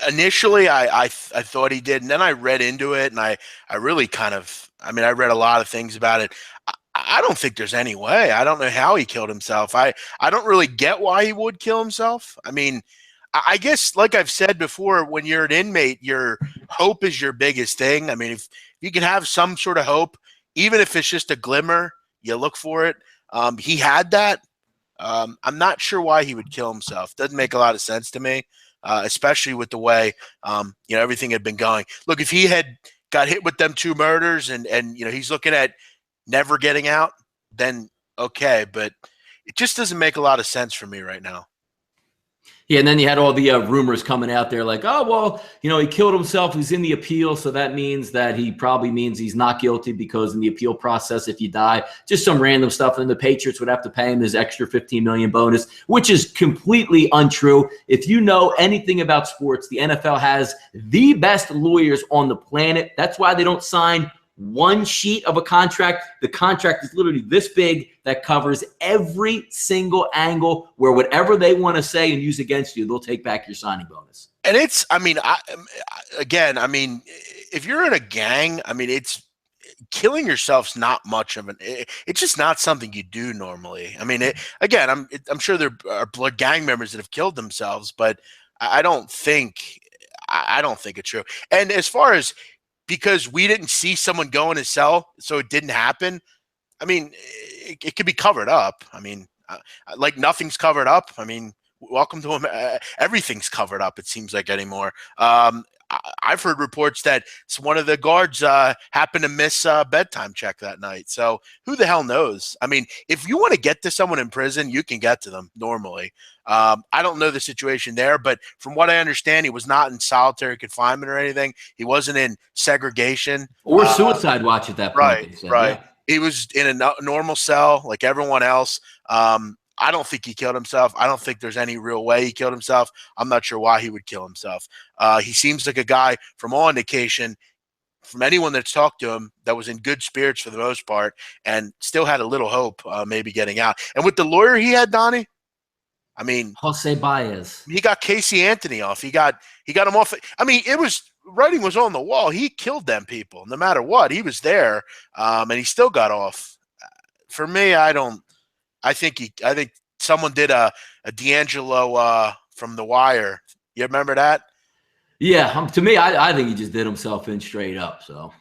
Initially, I thought he did, and then I read into it, and I really I read a lot of things about it. I don't think there's any way. I don't know how he killed himself. I don't really get why he would kill himself. I mean, I guess, like I've said before, when you're an inmate, your hope is your biggest thing. I mean, if you can have some sort of hope, even if it's just a glimmer, you look for it. He had that. I'm not sure why he would kill himself. Doesn't make a lot of sense to me, especially with the way everything had been going. Look, if he had got hit with them 2 murders and he's looking at never getting out, then okay, but it just doesn't make a lot of sense for me right now. Yeah, and then you had all the rumors coming out there like, oh, well, he killed himself. He's in the appeal, so that means that he probably means he's not guilty because in the appeal process, if you die, just some random stuff, and the Patriots would have to pay him his extra $15 million bonus, which is completely untrue. If you know anything about sports, the NFL has the best lawyers on the planet. That's why they don't sign one sheet of a contract. The contract is literally this big that covers every single angle where whatever they want to say and use against you, they'll take back your signing bonus. And it's, if you're in a gang, it's killing yourself's not much of it's just not something you do normally. I'm sure there are gang members that have killed themselves, but I don't think it's true. And as far as, because we didn't see someone go in his cell, so it didn't happen. It could be covered up. Like nothing's covered up. Welcome to him. Everything's covered up, it seems like anymore. I've heard reports that one of the guards happened to miss a bedtime check that night. So who the hell knows? If you want to get to someone in prison, you can get to them normally. I don't know the situation there, but from what I understand, he was not in solitary confinement or anything. He wasn't in segregation. Or suicide watch at that point. Right. Yeah. He was in a normal cell like everyone else. I don't think he killed himself. I don't think there's any real way he killed himself. I'm not sure why he would kill himself. He seems like a guy, from all indication, from anyone that's talked to him, that was in good spirits for the most part and still had a little hope maybe getting out. And with the lawyer he had, Donnie, Jose Baez. He got Casey Anthony off. He got him off. It was, writing was on the wall. He killed them people no matter what. He was there, and he still got off. For me, I think someone did a D'Angelo from The Wire. You remember that? Yeah, to me, I think he just did himself in straight up. So,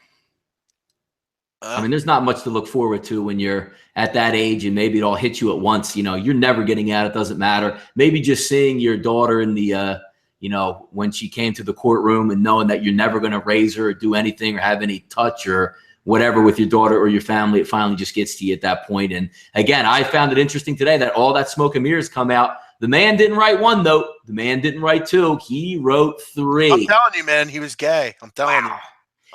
there's not much to look forward to when you're at that age, and maybe it all hits you at once. You're never getting out. It doesn't matter. Maybe just seeing your daughter in the, when she came to the courtroom and knowing that you're never going to raise her or do anything or have any touch or whatever with your daughter or your family, it finally just gets to you at that point. And again, I found it interesting today that all that smoke and mirrors come out. The man didn't write 1 note. The man didn't write 2. He wrote 3. I'm telling you, man, he was gay. I'm telling you.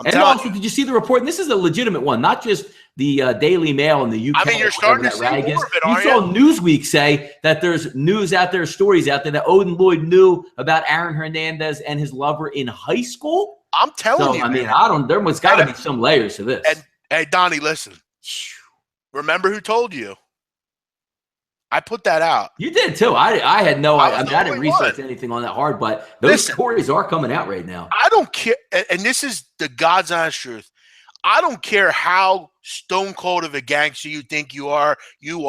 And also, did you see the report? And this is a legitimate one, not just the Daily Mail in the UK. You're starting to see more of it, aren't you? You saw Newsweek say that there's news out there, stories out there that Odin Lloyd knew about Aaron Hernandez and his lover in high school. I'm telling you, man. There must got to be some layers to this. And hey, Donnie, listen. Remember who told you? I put that out. You did too. I had no idea. I mean, I didn't research one. anything on that hard, but those stories are coming out right now. I don't care. And this is the God's honest truth. I don't care how stone cold of a gangster you think you are. You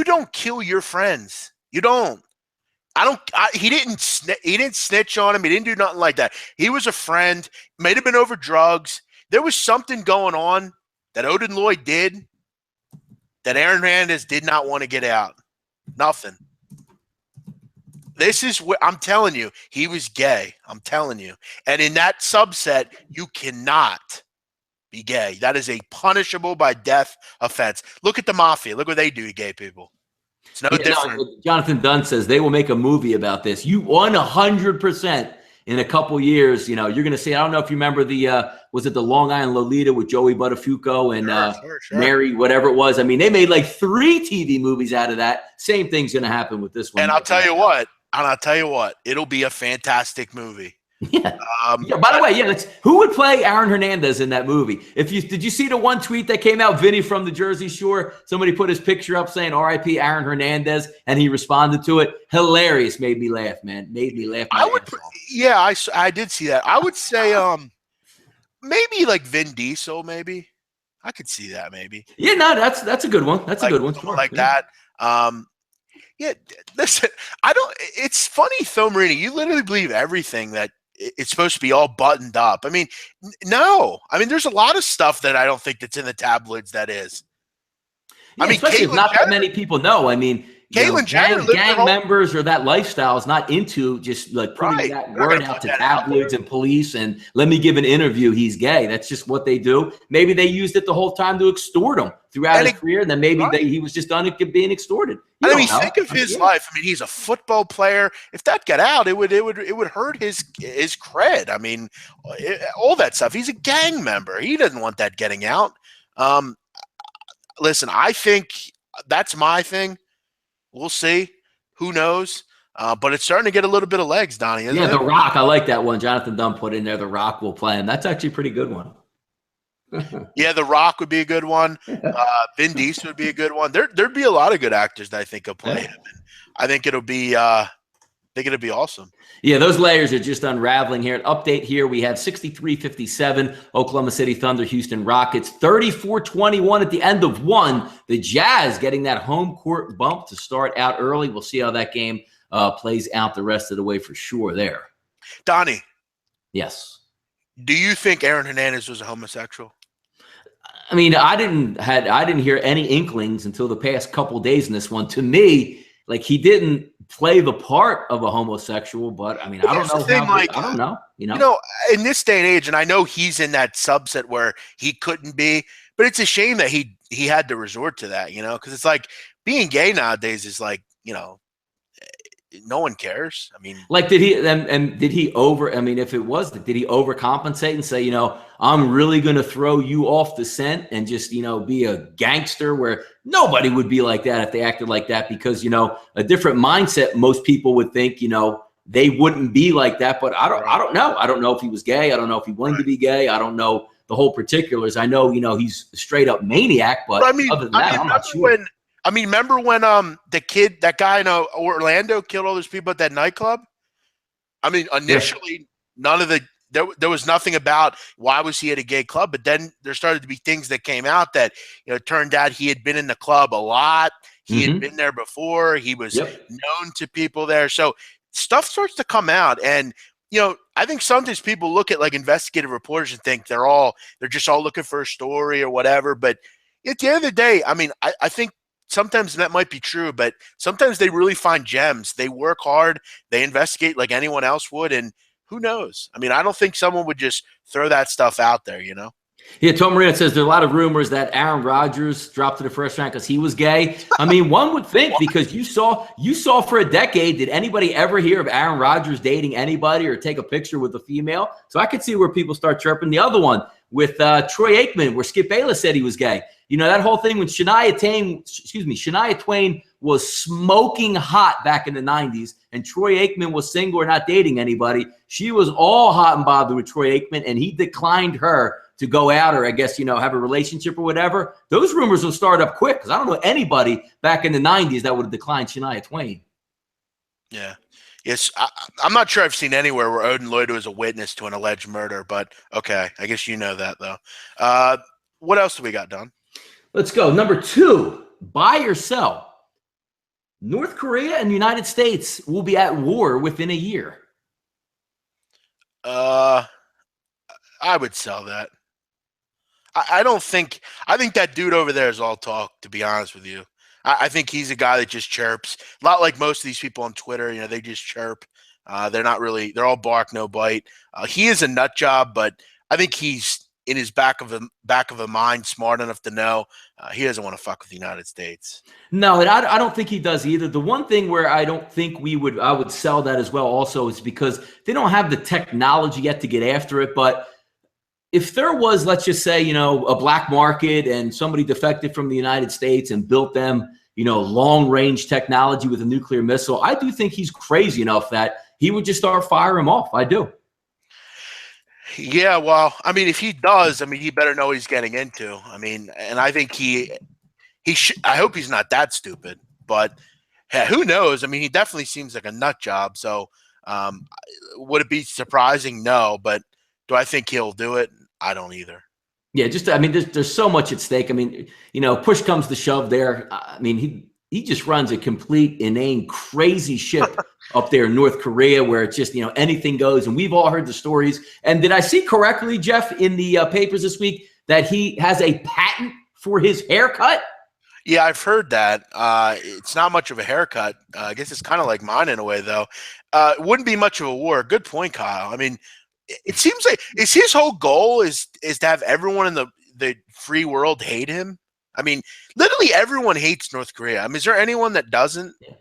don't kill your friends. You don't. He didn't snitch on him. He didn't do nothing like that. He was a friend. Might have been over drugs. There was something going on that Odin Lloyd did that Aaron Hernandez did not want to get out. Nothing. This is what I'm telling you. He was gay. I'm telling you. And in that subset, you cannot be gay. That is a punishable by death offense. Look at the mafia. Look what they do to gay people. It's no different. No, Jonathan Dunn says they will make a movie about this. You 100% in a couple years, you're going to see. I don't know if you remember was it the Long Island Lolita with Joey Buttafuoco and Sure. Mary, whatever it was. I mean, they made like 3 TV movies out of that. Same thing's going to happen with this one. And I'll tell you what, it'll be a fantastic movie. Yeah. By the way, who would play Aaron Hernandez in that movie? Did you see the one tweet that came out, Vinny from the Jersey Shore? Somebody put his picture up saying R.I.P. Aaron Hernandez, and he responded to it. Hilarious, made me laugh, man. Made me laugh. I did see that. I would say maybe like Vin Diesel, maybe. I could see that maybe. Yeah, no, that's a good one. That's a good one. Like that. Yeah, listen, it's funny, Phil Marino, you literally believe everything that it's supposed to be all buttoned up. I mean, no. I mean, there's a lot of stuff that I don't think that's in the tabloids that is. Yeah, I mean, especially if not that many people know. I mean, gang members or that lifestyle is not into just like putting that word out to tabloids and police and let me give an interview. He's gay. That's just what they do. Maybe they used it the whole time to extort him throughout his career, and then maybe he was just done being extorted. Think of his life. I mean, he's a football player. If that got out, it would hurt his cred. I mean, all that stuff. He's a gang member. He doesn't want that getting out. Listen, I think that's my thing. We'll see. Who knows? But it's starting to get a little bit of legs, Donnie, isn't it? The Rock. I like that one. Jonathan Dunn put in there. The Rock will play him. That's actually a pretty good one. Yeah, The Rock would be a good one. Vin Diesel would be a good one. There'd be a lot of good actors that I think will play him. And I think it'll be awesome. Yeah, those layers are just unraveling here. An update here. We have 63-57, Oklahoma City Thunder, Houston Rockets, 34-21 at the end of one. The Jazz getting that home court bump to start out early. We'll see how that game plays out the rest of the way for sure there. Donnie. Yes. Do you think Aaron Hernandez was a homosexual? I mean, I didn't hear any inklings until the past couple days in this one. To me, like he didn't play the part of a homosexual, but I mean, I don't know. In this day and age, and I know he's in that subset where he couldn't be, but it's a shame that he had to resort to that, because it's like being gay nowadays is like, no one cares. I mean, like, did he overcompensate and say, I'm really going to throw you off the scent and just, be a gangster, where nobody would be like that if they acted like that, because, a different mindset, most people would think, they wouldn't be like that. But I don't know. I don't know if he was gay. I don't know if he wanted to be gay. I don't know the whole particulars. I know, he's a straight up maniac, but other than that, I'm not sure. Remember when that guy in Orlando killed all those people at that nightclub? I mean, initially, there was nothing about why was he at a gay club, but then there started to be things that came out that, it turned out he had been in the club a lot. He had been there before. He was known to people there. So stuff starts to come out. And, I think sometimes people look at like investigative reporters and think they're just all looking for a story or whatever. But at the end of the day, I mean, I think sometimes that might be true, but sometimes they really find gems. They work hard. They investigate like anyone else would. And who knows? I mean, I don't think someone would just throw that stuff out there, Yeah, Tom Marino says there are a lot of rumors that Aaron Rodgers dropped to the first round because he was gay. I mean, one would think, because you saw for a decade, did anybody ever hear of Aaron Rodgers dating anybody or take a picture with a female? So I could see where people start chirping. The other one with Troy Aikman, where Skip Bayless said he was gay. That whole thing when Shania Twain was smoking hot back in the 90s, and Troy Aikman was single or not dating anybody. She was all hot and bothered with Troy Aikman, and he declined her to go out or I guess, have a relationship or whatever, those rumors will start up quick because I don't know anybody back in the 90s that would have declined Shania Twain. Yeah. Yes, I'm not sure I've seen anywhere where Odin Lloyd was a witness to an alleged murder, but okay. I guess you know that, though. What else do we got, Don? Let's go. Number 2, buy or sell. North Korea and the United States will be at war within a year. I would sell that. I think that dude over there is all talk, to be honest with you. I think he's a guy that just chirps. A lot like most of these people on Twitter, they just chirp. They're all bark, no bite. He is a nut job, but I think he's in his back of a mind smart enough to know he doesn't want to fuck with the United States. No, and I don't think he does either. The one thing where I don't think I would sell that as well also is because they don't have the technology yet to get after it. But if there was, let's just say, a black market and somebody defected from the United States and built them, long range technology with a nuclear missile, I do think he's crazy enough that he would just start firing them off. I do. Yeah, well, if he does, he better know what he's getting into. And I think I hope he's not that stupid, but who knows? He definitely seems like a nut job. So would it be surprising? No, but do I think he'll do it? I don't either. Yeah, there's so much at stake. Push comes to shove there. He just runs a complete, inane, crazy ship up there in North Korea where it's just, anything goes. And we've all heard the stories. And did I see correctly, Jeff, in the papers this week that he has a patent for his haircut? Yeah, I've heard that. It's not much of a haircut. I guess it's kind of like mine in a way, though. It wouldn't be much of a war. Good point, Kyle. It seems like his whole goal is to have everyone in the free world hate him. Literally everyone hates North Korea. Is there anyone that doesn't? Yeah.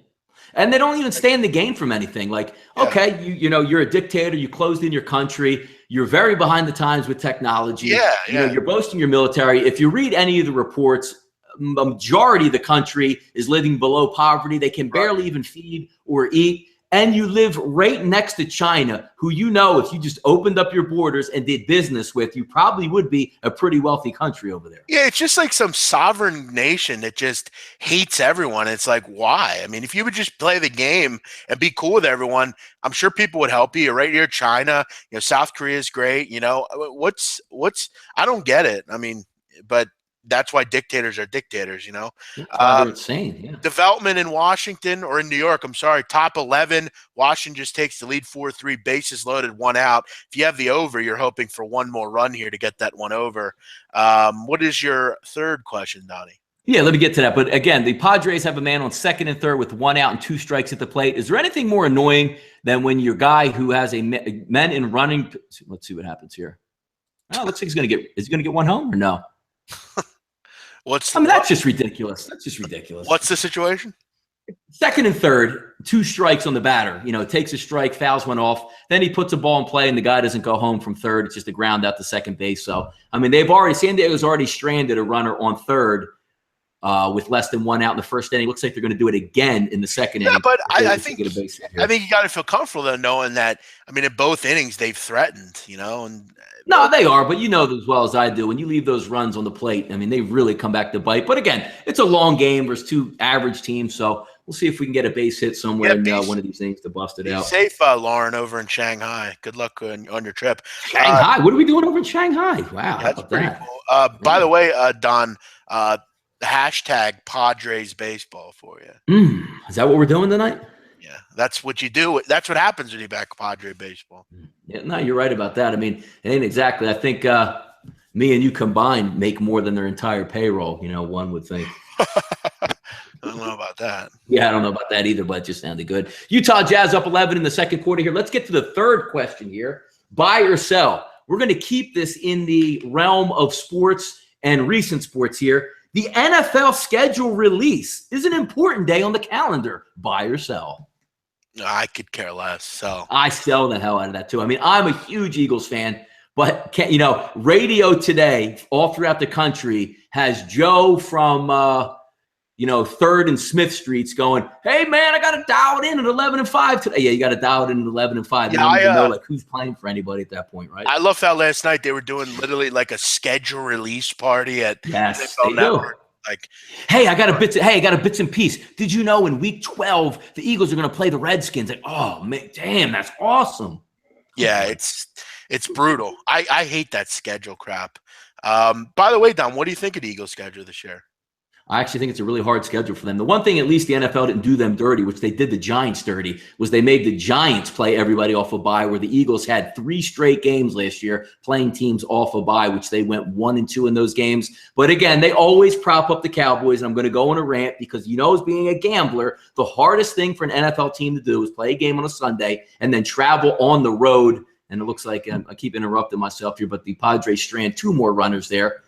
And they don't even stand to gain from anything. Okay, you're a dictator. You closed in your country. You're very behind the times with technology. Yeah. You're boasting your military. If you read any of the reports, a majority of the country is living below poverty. They can barely even feed or eat. And you live right next to China, who if you just opened up your borders and did business with, you probably would be a pretty wealthy country over there. Yeah, it's just like some sovereign nation that just hates everyone. It's like, why? If you would just play the game and be cool with everyone, I'm sure people would help you. You're right near China. South Korea is great. What's I don't get it. But that's why dictators are dictators, They're insane. Yeah. Development in Washington or in New York, top 11. Washington just takes the lead 4-3, bases loaded, 1 out. If you have the over, you're hoping for one more run here to get that one over. What is your third question, Donnie? Yeah, let me get to that. But again, the Padres have a man on second and third with 1 out and 2 strikes at the plate. Is there anything more annoying than when your guy who has a men in running? Let's see what happens here. Oh, looks like is he going to get one home or no? That's just ridiculous. What's the situation? Second and third, 2 strikes on the batter. Takes a strike, fouls one off. Then he puts a ball in play, and the guy doesn't go home from third. It's just a ground out to second base. So, San Diego's already stranded a runner on third with less than 1 out in the first inning. Looks like they're going to do it again in the second inning. Yeah, but I think you got to feel comfortable though, knowing that. In both innings they've threatened. No, they are, but as well as I do, when you leave those runs on the plate, they really come back to bite. But again, it's a long game versus 2 average teams, so we'll see if we can get a base hit somewhere in one of these innings to bust it out. Be safe, Lauren, over in Shanghai. Good luck on your trip. Shanghai? What are we doing over in Shanghai? Wow, that's pretty cool. By the way, Don, hashtag Padres baseball for you. Is that what we're doing tonight? Yeah, that's what you do. That's what happens when you back Padre baseball. Yeah, no, you're right about that. It ain't exactly. I think me and you combined make more than their entire payroll. One would think. I don't know about that. Yeah, I don't know about that either, but it just sounded good. Utah Jazz up 11 in the second quarter here. Let's get to the third question here. Buy or sell? We're going to keep this in the realm of sports and recent sports here. The NFL schedule release is an important day on the calendar. Buy or sell? No, I could care less. So I sell the hell out of that too. I'm a huge Eagles fan, but radio today all throughout the country has Joe from 3rd and Smith Streets going, hey, man, I got to dial it in at 11-5 today. Yeah, you got to dial it in at 11-5. You don't even know who's playing for anybody at that point, right? I love how last night they were doing literally like a schedule release party at Yes, NFL they Network. do. I got a bits and piece. Did you know in week 12 the Eagles are going to play the Redskins? Oh man, damn, that's awesome. Yeah, it's brutal. I hate that schedule crap. By the way, Don, what do you think of the Eagles' schedule this year? I actually think it's a really hard schedule for them. The one thing, at least the NFL didn't do them dirty, which they did the Giants dirty, was they made the Giants play everybody off a bye, where the Eagles had 3 straight games last year playing teams off a bye, which they went 1-2 in those games. But again, they always prop up the Cowboys, and I'm going to go on a rant because, as being a gambler, the hardest thing for an NFL team to do is play a game on a Sunday and then travel on the road. And it looks like I keep interrupting myself here, but the Padres strand 2 more runners there.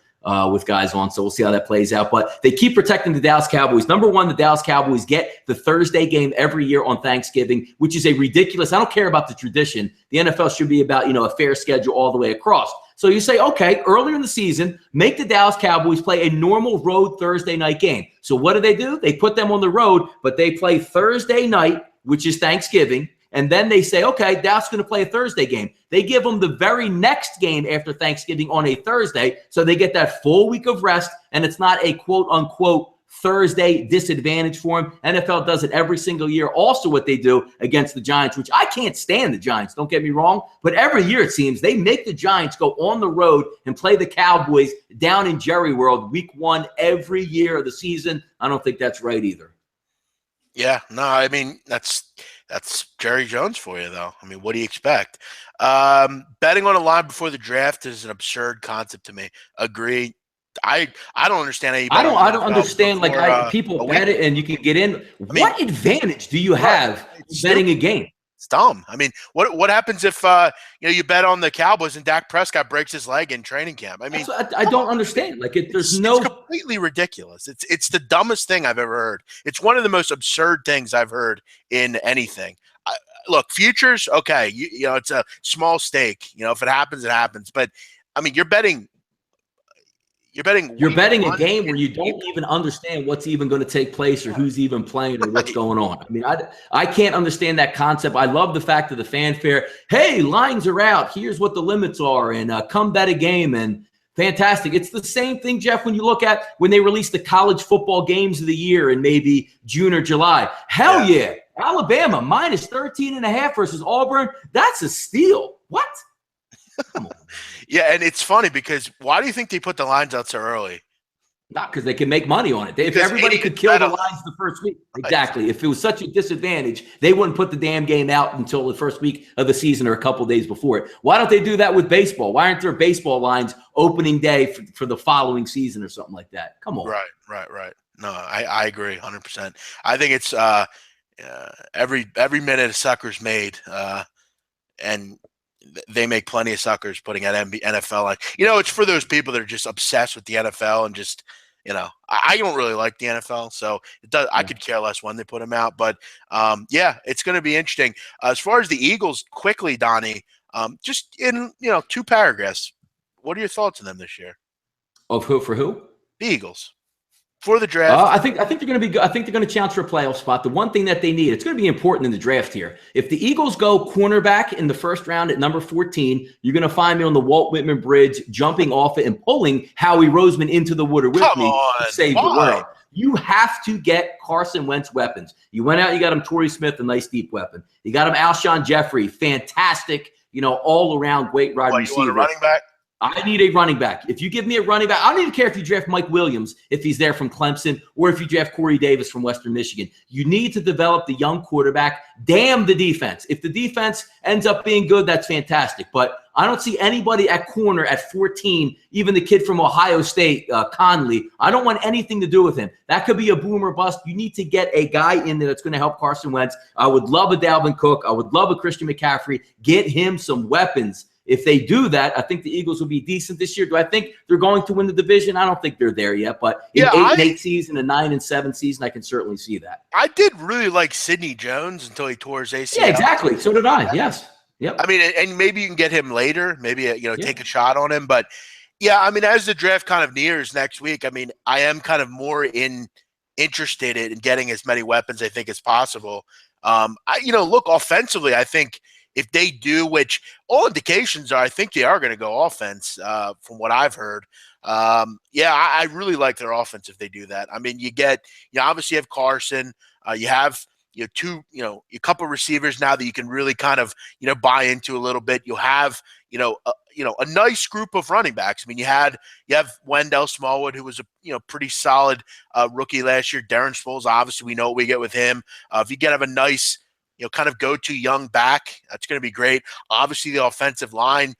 With guys on, so we'll see how that plays out. But they keep protecting the Dallas Cowboys. Number one, the Dallas Cowboys get the Thursday game every year on Thanksgiving, which is a ridiculous. I don't care about the tradition. The NFL should be about, a fair schedule all the way across. So you say, okay, earlier in the season, make the Dallas Cowboys play a normal road Thursday night game. So what do? They put them on the road, but they play Thursday night, which is Thanksgiving. And then they say, okay, Dallas going to play a Thursday game. They give them the very next game after Thanksgiving on a Thursday, so they get that full week of rest, and it's not a quote-unquote Thursday disadvantage for them. NFL does it every single year. Also what they do against the Giants, which I can't stand the Giants, don't get me wrong, but every year it seems they make the Giants go on the road and play the Cowboys down in Jerry World week 1 every year of the season. I don't think that's right either. Yeah, no, I mean, that's Jerry Jones for you, though. I mean, what do you expect? Betting on a line before the draft is an absurd concept to me. Agree. I don't understand how you bet I don't understand before, people bet it and you can get in. What advantage do you have betting a game? It's dumb. I mean, what happens if you bet on the Cowboys and Dak Prescott breaks his leg in training camp? I mean, I don't understand. It's completely ridiculous. It's the dumbest thing I've ever heard. It's one of the most absurd things I've heard in anything. Look, futures, okay, it's a small stake. If it happens, it happens. But I mean, you're betting a game where you don't even understand what's even going to take place or who's even playing or what's going on. I mean, I can't understand that concept. I love the fact of the fanfare. Hey, lines are out. Here's what the limits are, and come bet a game. And fantastic. It's the same thing, Jeff, when you look at when they release the college football games of the year in maybe June or July. Hell yeah. Alabama minus 13.5 versus Auburn. That's a steal. What? Come on. Yeah, and it's funny because why do you think they put the lines out so early? Not because they can make money on it. If everybody could kill the lines the first week. Right. Exactly. If it was such a disadvantage, they wouldn't put the damn game out until the first week of the season or a couple days before it. Why don't they do that with baseball? Why aren't there baseball lines opening day for the following season or something like that? Come on. Right. No, I agree 100%. I think it's every minute a sucker's made, and they make plenty of suckers putting at NFL on. It's for those people that are just obsessed with the NFL and just, I don't really like the NFL, so it does. I could care less when they put them out, but it's going to be interesting. As far as the Eagles, quickly, Donnie, just in 2 paragraphs, what are your thoughts on them this year? Of who for who? The Eagles. For the draft, I think they're going to be good. I think they're going to challenge for a playoff spot. The one thing that they need, it's going to be important in the draft here. If the Eagles go cornerback in the first round at number 14, you're going to find me on the Walt Whitman Bridge, jumping off it and pulling Howie Roseman into the water with me to save the world. You have to get Carson Wentz weapons. You went out, you got him Torrey Smith, a nice deep weapon. You got him Alshon Jeffrey, fantastic, all around great wide receiver. You want a running back? I need a running back. If you give me a running back, I don't even care if you draft Mike Williams, if he's there from Clemson, or if you draft Corey Davis from Western Michigan. You need to develop the young quarterback. Damn the defense. If the defense ends up being good, that's fantastic. But I don't see anybody at corner at 14, even the kid from Ohio State, Conley. I don't want anything to do with him. That could be a boom or bust. You need to get a guy in there that's going to help Carson Wentz. I would love a Dalvin Cook. I would love a Christian McCaffrey. Get him some weapons. If they do that, I think the Eagles will be decent this year. Do I think they're going to win the division? I don't think they're there yet, but in 8-8 season, a 9-7 season, I can certainly see that. I did really like Sidney Jones until he tore his ACL. Yeah, exactly. So did I. Yes. Yep. I mean, and maybe you can get him later. Maybe take a shot on him. But yeah, I mean, as the draft kind of nears next week, I mean, I am kind of more in interested in getting as many weapons, I think, as possible. Look, offensively, I think if they do, which all indications are, I think they are going to go offense from what I've heard. I really like their offense if they do that. I mean, you obviously have Carson. You have a couple receivers now that you can really kind of buy into a little bit. You'll have a nice group of running backs. I mean, you have Wendell Smallwood, who was a pretty solid rookie last year. Darren Sproles, obviously, we know what we get with him. If you have a nice kind of go-to young back, that's going to be great. Obviously, the offensive line.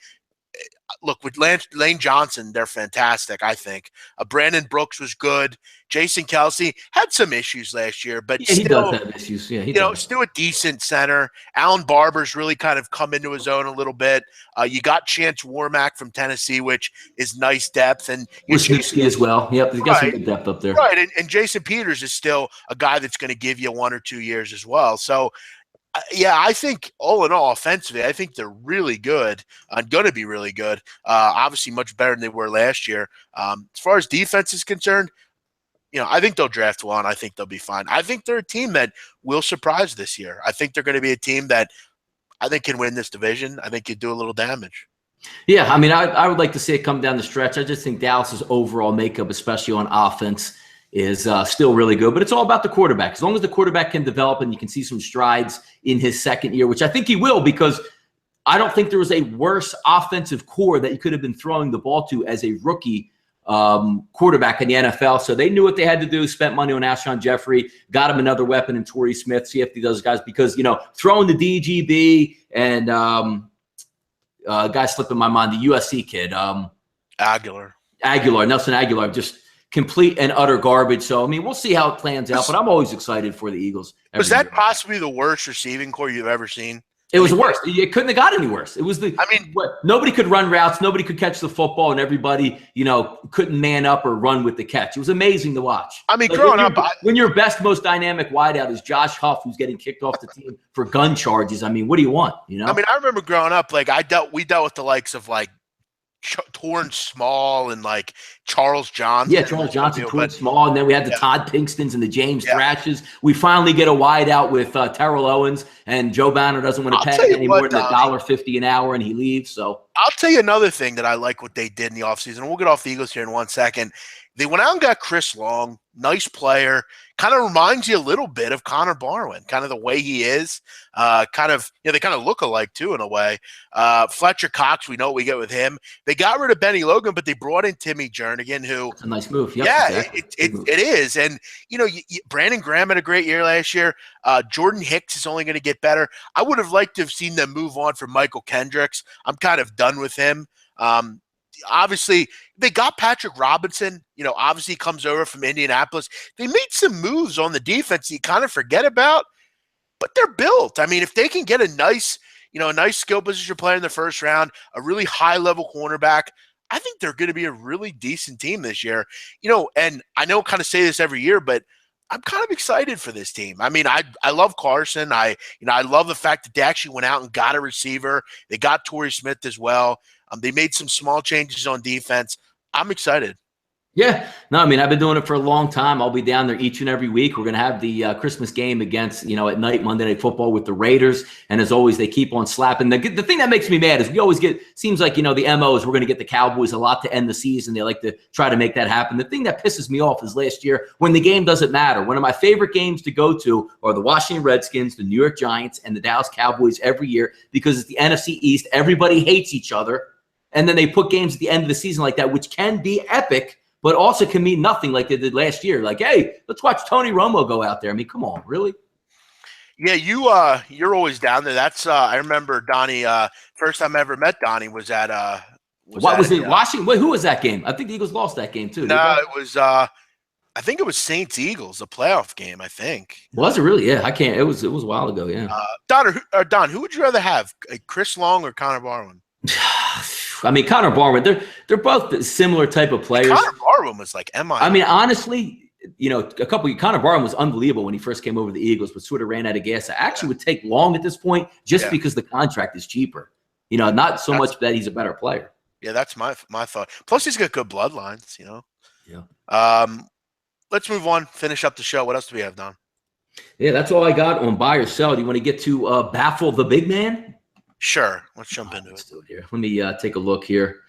Look, with Lane Johnson, they're fantastic, I think. Brandon Brooks was good. Jason Kelsey had some issues last year, but he does have issues. Yeah, he does. Still a decent center. Alan Barber's really kind of come into his own a little bit. You got Chance Warmack from Tennessee, which is nice depth. And Wisniewski as well. Yep, he's got some good depth up there. Right, and Jason Peters is still a guy that's going to give you 1 or 2 years as well. So, I think all in all, offensively, I think they're really good and going to be really good. Obviously, much better than they were last year. As far as defense is concerned, I think they'll draft well, and I think they'll be fine. I think they're a team that will surprise this year. I think they're going to be a team that I think can win this division. I think could do a little damage. Yeah, I mean, I would like to see it come down the stretch. I just think Dallas's overall makeup, especially on offense, is still really good, but it's all about the quarterback. As long as the quarterback can develop and you can see some strides in his second year, which I think he will, because I don't think there was a worse offensive core that you could have been throwing the ball to as a rookie quarterback in the NFL. So they knew what they had to do, spent money on Alshon Jeffrey, got him another weapon in Torrey Smith, see if he does guys, because, throwing the DGB and guy slipping my mind, the USC kid. Nelson Aguilar, just complete and utter garbage. So, I mean, we'll see how it plans out, but I'm always excited for the Eagles. Was that possibly the worst receiving core you've ever seen? It was the worst. It couldn't have got any worse. It was nobody could run routes, nobody could catch the football, and everybody, couldn't man up or run with the catch. It was amazing to watch. I mean, growing up, when your best, most dynamic wideout is Josh Huff, who's getting kicked off the team for gun charges, I mean, what do you want? I mean, I remember growing up, we dealt with the likes of Torrance Small and Charles Johnson. Yeah, Charles Johnson, Torrance Small, and then we had the Todd Pinkstons and the James Thrashes. We finally get a wide out with Terrell Owens, and Joe Banner doesn't want to pay any more than $1.50 an hour, and he leaves. So I'll tell you another thing that I like what they did in the offseason. We'll get off the Eagles here in 1 second. They went out and got Chris Long, nice player. Kind of reminds you a little bit of Connor Barwin, kind of the way he is. They kind of look alike too in a way. Fletcher Cox, we know what we get with him. They got rid of Benny Logan, but they brought in Timmy Jernigan, who that's a nice move. Yep, yeah, exactly. It is. And Brandon Graham had a great year last year. Jordan Hicks is only going to get better. I would have liked to have seen them move on from Michael Kendricks. I'm kind of done with him. Obviously, they got Patrick Robinson. Obviously, he comes over from Indianapolis. They made some moves on the defense you kind of forget about, but they're built. I mean, if they can get a nice skill position player in the first round, a really high-level cornerback, I think they're going to be a really decent team this year. And I know I kind of say this every year, but I'm kind of excited for this team. I mean, I love Carson. I love the fact that they actually went out and got a receiver. They got Torrey Smith as well. They made some small changes on defense. I'm excited. Yeah. No, I mean, I've been doing it for a long time. I'll be down there each and every week. We're going to have the Christmas game against, at night, Monday Night Football with the Raiders. And as always, they keep on slapping. The thing that makes me mad is we always seems like, the MO is we're going to get the Cowboys a lot to end the season. They like to try to make that happen. The thing that pisses me off is last year when the game doesn't matter. One of my favorite games to go to are the Washington Redskins, the New York Giants, and the Dallas Cowboys every year because it's the NFC East. Everybody hates each other. And then they put games at the end of the season like that, which can be epic, but also can mean nothing like they did last year. Like, hey, let's watch Tony Romo go out there. I mean, come on, really? Yeah, you're always down there. That's I remember Donnie. First time I ever met Donnie was at Washington? Wait, who was that game? I think the Eagles lost that game too. No, it was I think it was Saints-Eagles, a playoff game. I think. Was it really? Yeah, I can't. It was a while ago. Yeah. Don, who would you rather have, Chris Long or Connor Barwin? I mean, Connor Barwin, they're both similar type of players. Connor Barwin was like MIA. I mean, honestly, Connor Barwin was unbelievable when he first came over to the Eagles, but sort of ran out of gas. It actually would take long at this point just because the contract is cheaper. Not so much that he's a better player. Yeah, that's my thought. Plus, he's got good bloodlines, Yeah. let's move on. Finish up the show. What else do we have, Don? Yeah, that's all I got on buy or sell. Do you want to get to baffle the big man? Sure. Let's jump into Let's it. do it here. Let me take a look here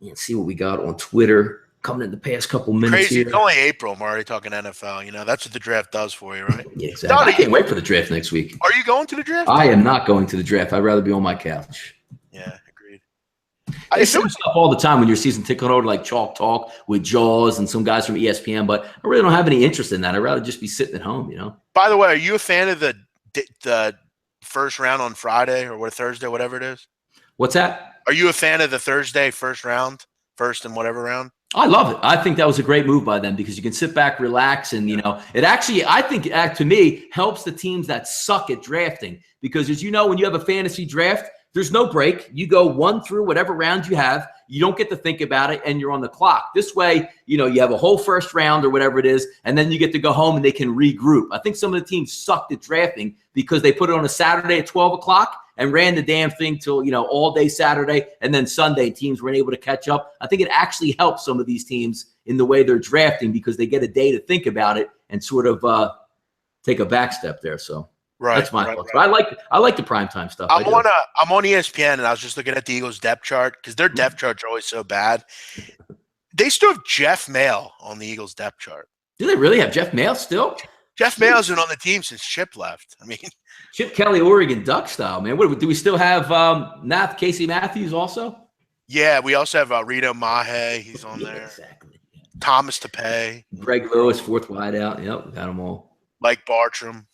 and see what we got on Twitter coming in the past couple minutes Crazy. here. It's only April. I'm already talking NFL. You know, that's what the draft does for you, right? Yeah, exactly. Don, I can't wait for the draft next week. Are you going to the draft? I am not going to the draft. I'd rather be on my couch. Yeah, agreed. I say stuff all the time when you're season ticket holder, like Chalk Talk with Jaws and some guys from ESPN, but I really don't have any interest in that. I'd rather just be sitting at home, you know? By the way, are you a fan of the first round on Friday or Thursday, whatever it is? What's that? Are you a fan of the Thursday first and whatever round? I love it. I think that was a great move by them because you can sit back, relax, and, you know, it actually, I think, to me, helps the teams that suck at drafting because, as you know, when you have a fantasy draft, there's no break. You go one through whatever round you have. You don't get to think about it, and you're on the clock. This way, you know, you have a whole first round or whatever it is, and then you get to go home and they can regroup. I think some of the teams sucked at drafting because they put it on a Saturday at 12 o'clock and ran the damn thing till, you know, all day Saturday, and then Sunday teams weren't able to catch up. I think it actually helps some of these teams in the way they're drafting because they get a day to think about it and sort of take a back step there. So. Right, that's my thoughts. Right. But I like the primetime stuff. I'm on ESPN and I was just looking at the Eagles depth chart because their depth charts are always so bad. They still have Jeff Mail on the Eagles depth chart. Do they really have Jeff Mail still? Jeff Mail's been on the team since Chip left. I mean, Chip Kelly, Oregon Duck style, man. What do we still have? Casey Matthews also. Yeah, we also have Rito Mahe. He's on there. Exactly. Thomas Tapay. Greg Lewis, fourth wideout. Yep, got them all. Mike Bartram.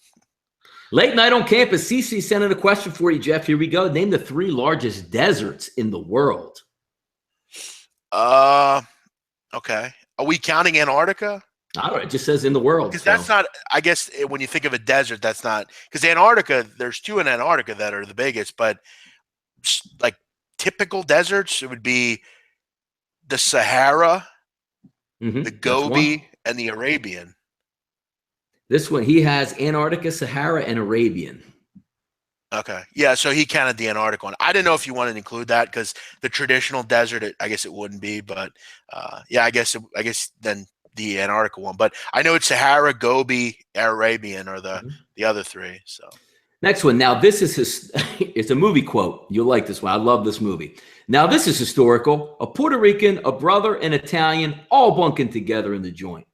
Late night on campus. CC sent in a question for you, Jeff. Here we go. Name the 3 largest deserts in the world. Okay. Are we counting Antarctica? I don't know. It just says in the world. Because that's not, I guess, when you think of a desert, that's not, because Antarctica, there's 2 in Antarctica that are the biggest, but like typical deserts, it would be the Sahara, the Gobi, and the Arabian. This one, he has Antarctica, Sahara, and Arabian. Okay. Yeah, so he counted the Antarctic one. I didn't know if you wanted to include that because the traditional desert, I guess it wouldn't be. But, yeah, I guess then the Antarctica one. But I know it's Sahara, Gobi, Arabian are the other 3. So next one. Now, this is it's a movie quote. You'll like this one. I love this movie. Now, this is historical. A Puerto Rican, a brother, an Italian, all bunking together in the joint.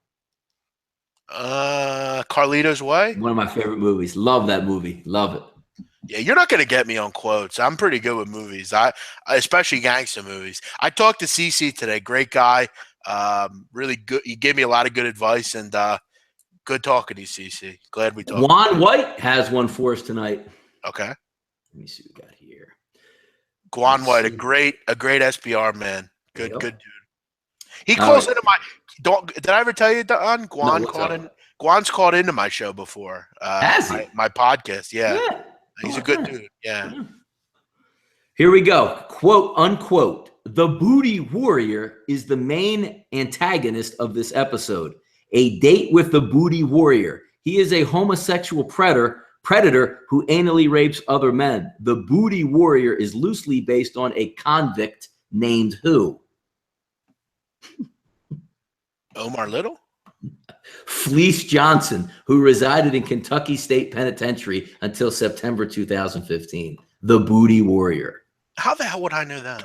Carlito's Way. One of my favorite movies. Love that movie. Love it. Yeah, you're not going to get me on quotes. I'm pretty good with movies. I especially gangster movies. I talked to CC today. Great guy. Really good. He gave me a lot of good advice and good talking to you, CC. Glad we talked. Juan White has one for us tonight. Okay. Let me see what we got here. Juan White, a great SBR man. Good dude. He calls into my. Did I ever tell you, Don? Guan's called into my show before. Has he? My podcast. Yeah. He's a good dude. Yeah. Here we go. Quote, unquote. The booty warrior is the main antagonist of this episode. A date with the booty warrior. He is a homosexual predator who anally rapes other men. The booty warrior is loosely based on a convict named who? Omar Little? Fleece Johnson, who resided in Kentucky State Penitentiary until September 2015. The booty warrior. How the hell would I know that?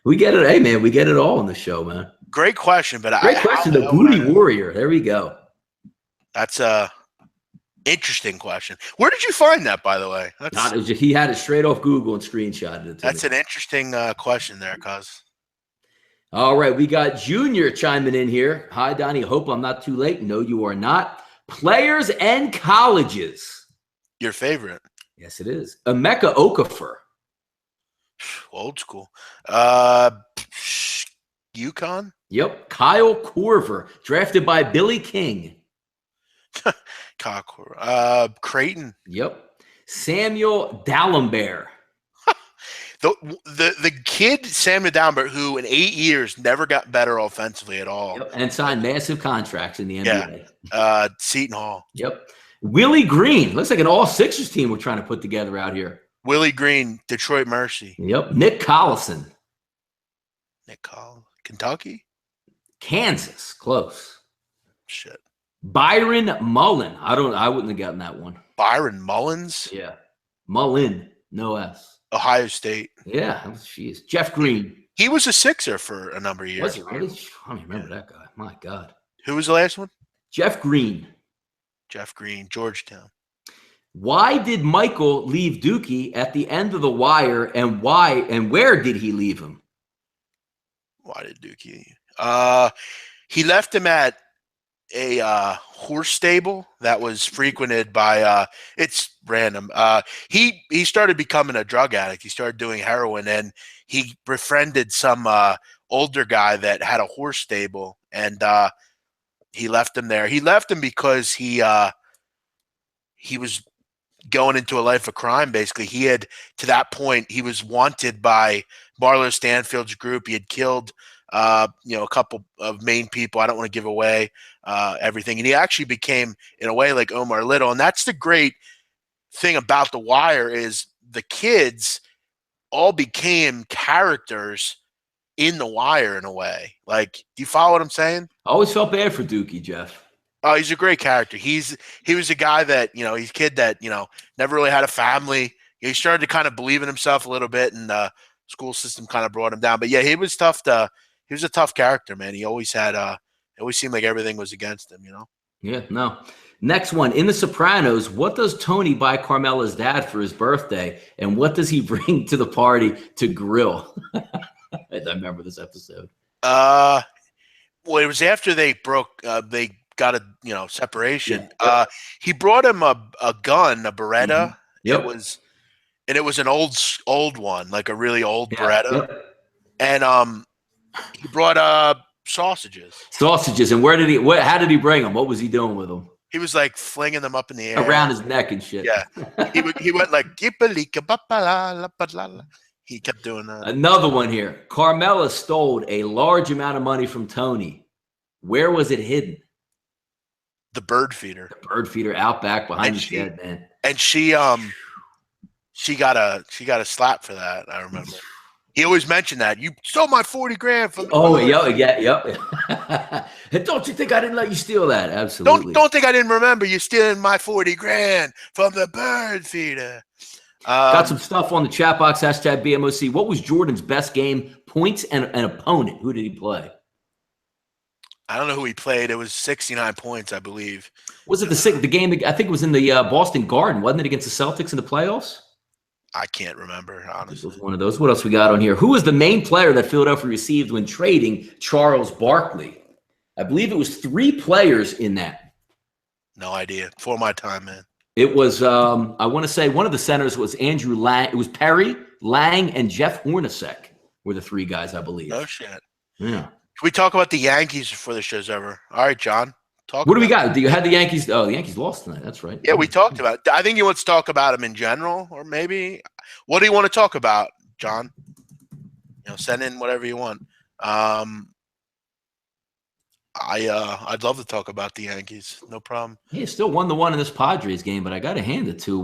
We get it. Hey, man, we get it all on the show, man. Great question. But Great question. The booty warrior. There we go. That's a interesting question. Where did you find that, by the way? He had it straight off Google and screenshotted it. That's an interesting question there, cuz. All right, we got Junior chiming in here. Hi, Donnie. Hope I'm not too late. No, you are not. Players and colleges. Your favorite? Yes, it is. Emeka Okafor. Old school. UConn? Yep. Kyle Korver, drafted by Billy King. Kyle Korver. Creighton. Yep. Samuel Dalembert. The kid Samuel Dalembert, who in 8 years never got better offensively at all. Yep. And signed massive contracts in the NBA. Yeah. Seton Hall. Yep. Willie Green. Looks like an all-Sixers team we're trying to put together out here. Willie Green, Detroit Mercy. Yep. Nick Collison. Nick Collison. Kentucky? Kansas, close. Shit. Byron Mullen. I wouldn't have gotten that one. Byron Mullins? Yeah. Mullen, no S. Ohio State. Yeah, jeez. Jeff Green. He was a Sixer for a number of years. Was he really? I don't even remember that guy. My God. Who was the last one? Jeff Green. Jeff Green, Georgetown. Why did Michael leave Dookie at the end of the wire, and where did he leave him? Why did Dookie? He left him at a horse stable that was frequented by it's random. He started becoming a drug addict. He started doing heroin, and he befriended some older guy that had a horse stable, and he left him there. He left him because he was going into a life of crime. Basically, he had, to that point, he was wanted by Barlow Stanfield's group. He had killed a couple of main people. I don't want to give away everything. And he actually became, in a way, like Omar Little. And that's the great thing about The Wire, is the kids all became characters in The Wire in a way. Like, do you follow what I'm saying? I always felt bad for Dookie, Jeff. Oh, he's a great character. He was a guy that, he's a kid that, never really had a family. He started to kind of believe in himself a little bit, and the school system kind of brought him down. But yeah, he was tough he was a tough character, man. He always had it always seemed like everything was against him, Yeah, no. Next one. In The Sopranos, what does Tony buy Carmela's dad for his birthday, and what does he bring to the party to grill? I remember this episode. Well, it was after they got a separation. Yeah. He brought him a gun, a Beretta. Mm-hmm. Yep. It was an old one, like a really old Beretta. Yep. And he brought sausages. Sausages. And how did he bring them? What was he doing with them? He was like flinging them up in the air. Around his neck and shit. Yeah. He went like, he kept doing that. Another one here. Carmela stole a large amount of money from Tony. Where was it hidden? The bird feeder. The bird feeder out back behind his head, man. And she got a slap for that, I remember. He always mentioned that. You stole my $40,000 from the And don't you think I didn't let you steal that? Absolutely. Don't think I didn't remember you stealing my $40,000 from the bird feeder. Got some stuff on the chat box, #BMOC. What was Jordan's best game, points, and an opponent? Who did he play? I don't know who he played. It was 69 points, I believe. Was it the game? I think it was in the Boston Garden, wasn't it, against the Celtics in the playoffs? I can't remember, honestly. This was one of those. What else we got on here? Who was the main player that Philadelphia received when trading Charles Barkley? I believe it was 3 players in that. No idea. Before my time, man. It was, I want to say one of the centers was Andrew Lang. It was Perry, Lang, and Jeff Hornacek were the 3 guys, I believe. Oh, shit. Yeah. Can we talk about the Yankees before the show's over? All right, John. What do we got? Do you have the Yankees? Oh, the Yankees lost tonight. That's right. Yeah, we talked about it. I think you want to talk about them in general, or maybe. What do you want to talk about, John? Send in whatever you want. I'd love to talk about the Yankees. No problem. He still 1-1 in this Padres game, but I got to hand it to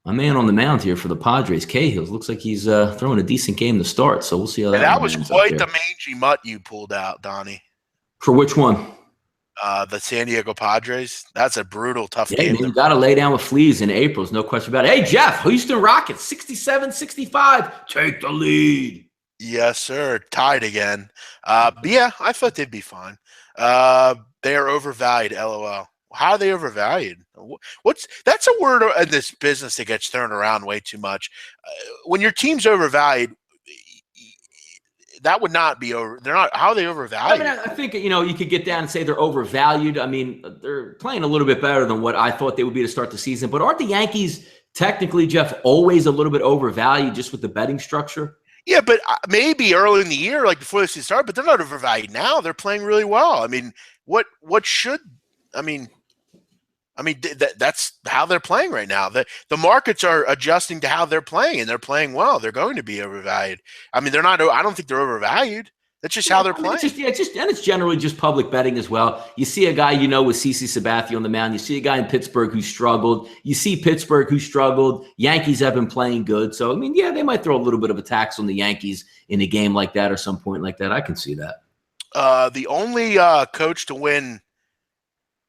my man on the mound here for the Padres, Cahill. Looks like he's throwing a decent game to start, so we'll see how that was quite the mangy mutt you pulled out, Donnie. For which one? The San Diego Padres. That's a brutal, tough game. You got to lay down with fleas in April. There's no question about it. Hey, Jeff, Houston Rockets, 67-65. Take the lead. Yes, sir. Tied again. But yeah, I thought they'd be fine. They are overvalued, LOL. How are they overvalued? That's a word in this business that gets thrown around way too much. When your team's overvalued, that would not be over. They're not. How are they overvalued? I think you could get down and say they're overvalued. I mean, they're playing a little bit better than what I thought they would be to start the season. But aren't the Yankees technically, Jeff, always a little bit overvalued just with the betting structure? Yeah, but maybe early in the year, like before the season started. But they're not overvalued now. They're playing really well. I mean, what should? I mean, that's how they're playing right now. The markets are adjusting to how they're playing, and they're playing well. They're going to be overvalued. I mean, they're not. I don't think they're overvalued. That's just how they're playing. It's generally just public betting as well. You see a guy with CeCe Sabathia on the mound. You see a guy in Pittsburgh who struggled. You see Pittsburgh who struggled. Yankees have been playing good. So, I mean, yeah, they might throw a little bit of a tax on the Yankees in a game like that or some point like that. I can see that. the only coach to win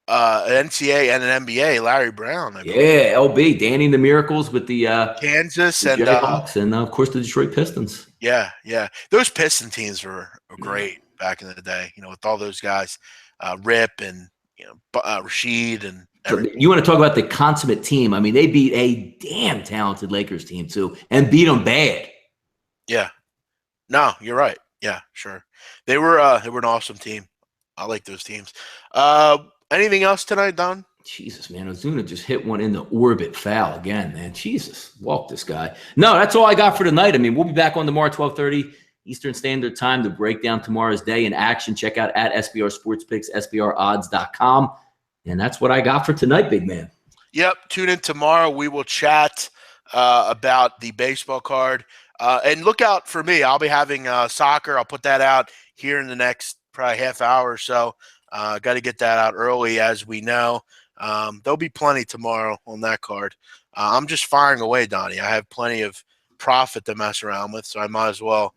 an NCAA and an NBA, Larry Brown. I believe. LB, Danny and the Miracles with the Kansas the and Jayhawks, and of course the Detroit Pistons. Yeah. Those Piston teams were great back in the day. With all those guys, Rip and Rashid and everything. You want to talk about the consummate team? I mean, they beat a damn talented Lakers team too, and beat them bad. Yeah. No, you're right. Yeah, sure. They were an awesome team. I like those teams. Anything else tonight, Don? Jesus, man, Ozuna just hit one in the orbit foul again, man. Jesus, walk this guy. No, that's all I got for tonight. I mean, we'll be back on tomorrow, 12:30 Eastern Standard Time to break down tomorrow's day in action. Check out at SBR Sports Picks, SBRodds.com. And that's what I got for tonight, big man. Yep. Tune in tomorrow. We will chat about the baseball card. And look out for me. I'll be having soccer. I'll put that out here in the next probably half hour or so. Got to get that out early, as we know. There'll be plenty tomorrow on that card. I'm just firing away, Donnie. I have plenty of profit to mess around with, so I might as well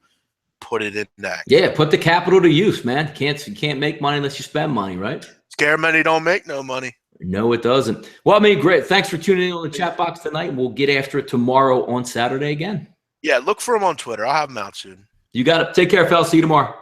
put it in that. Yeah, put the capital to use, man. You can't make money unless you spend money, right? Scare money don't make no money. No, it doesn't. Well, I mean, great. Thanks for tuning in on the chat box tonight. We'll get after it tomorrow on Saturday again. Yeah, look for them on Twitter. I'll have them out soon. You got it. Take care, fellas. See you tomorrow.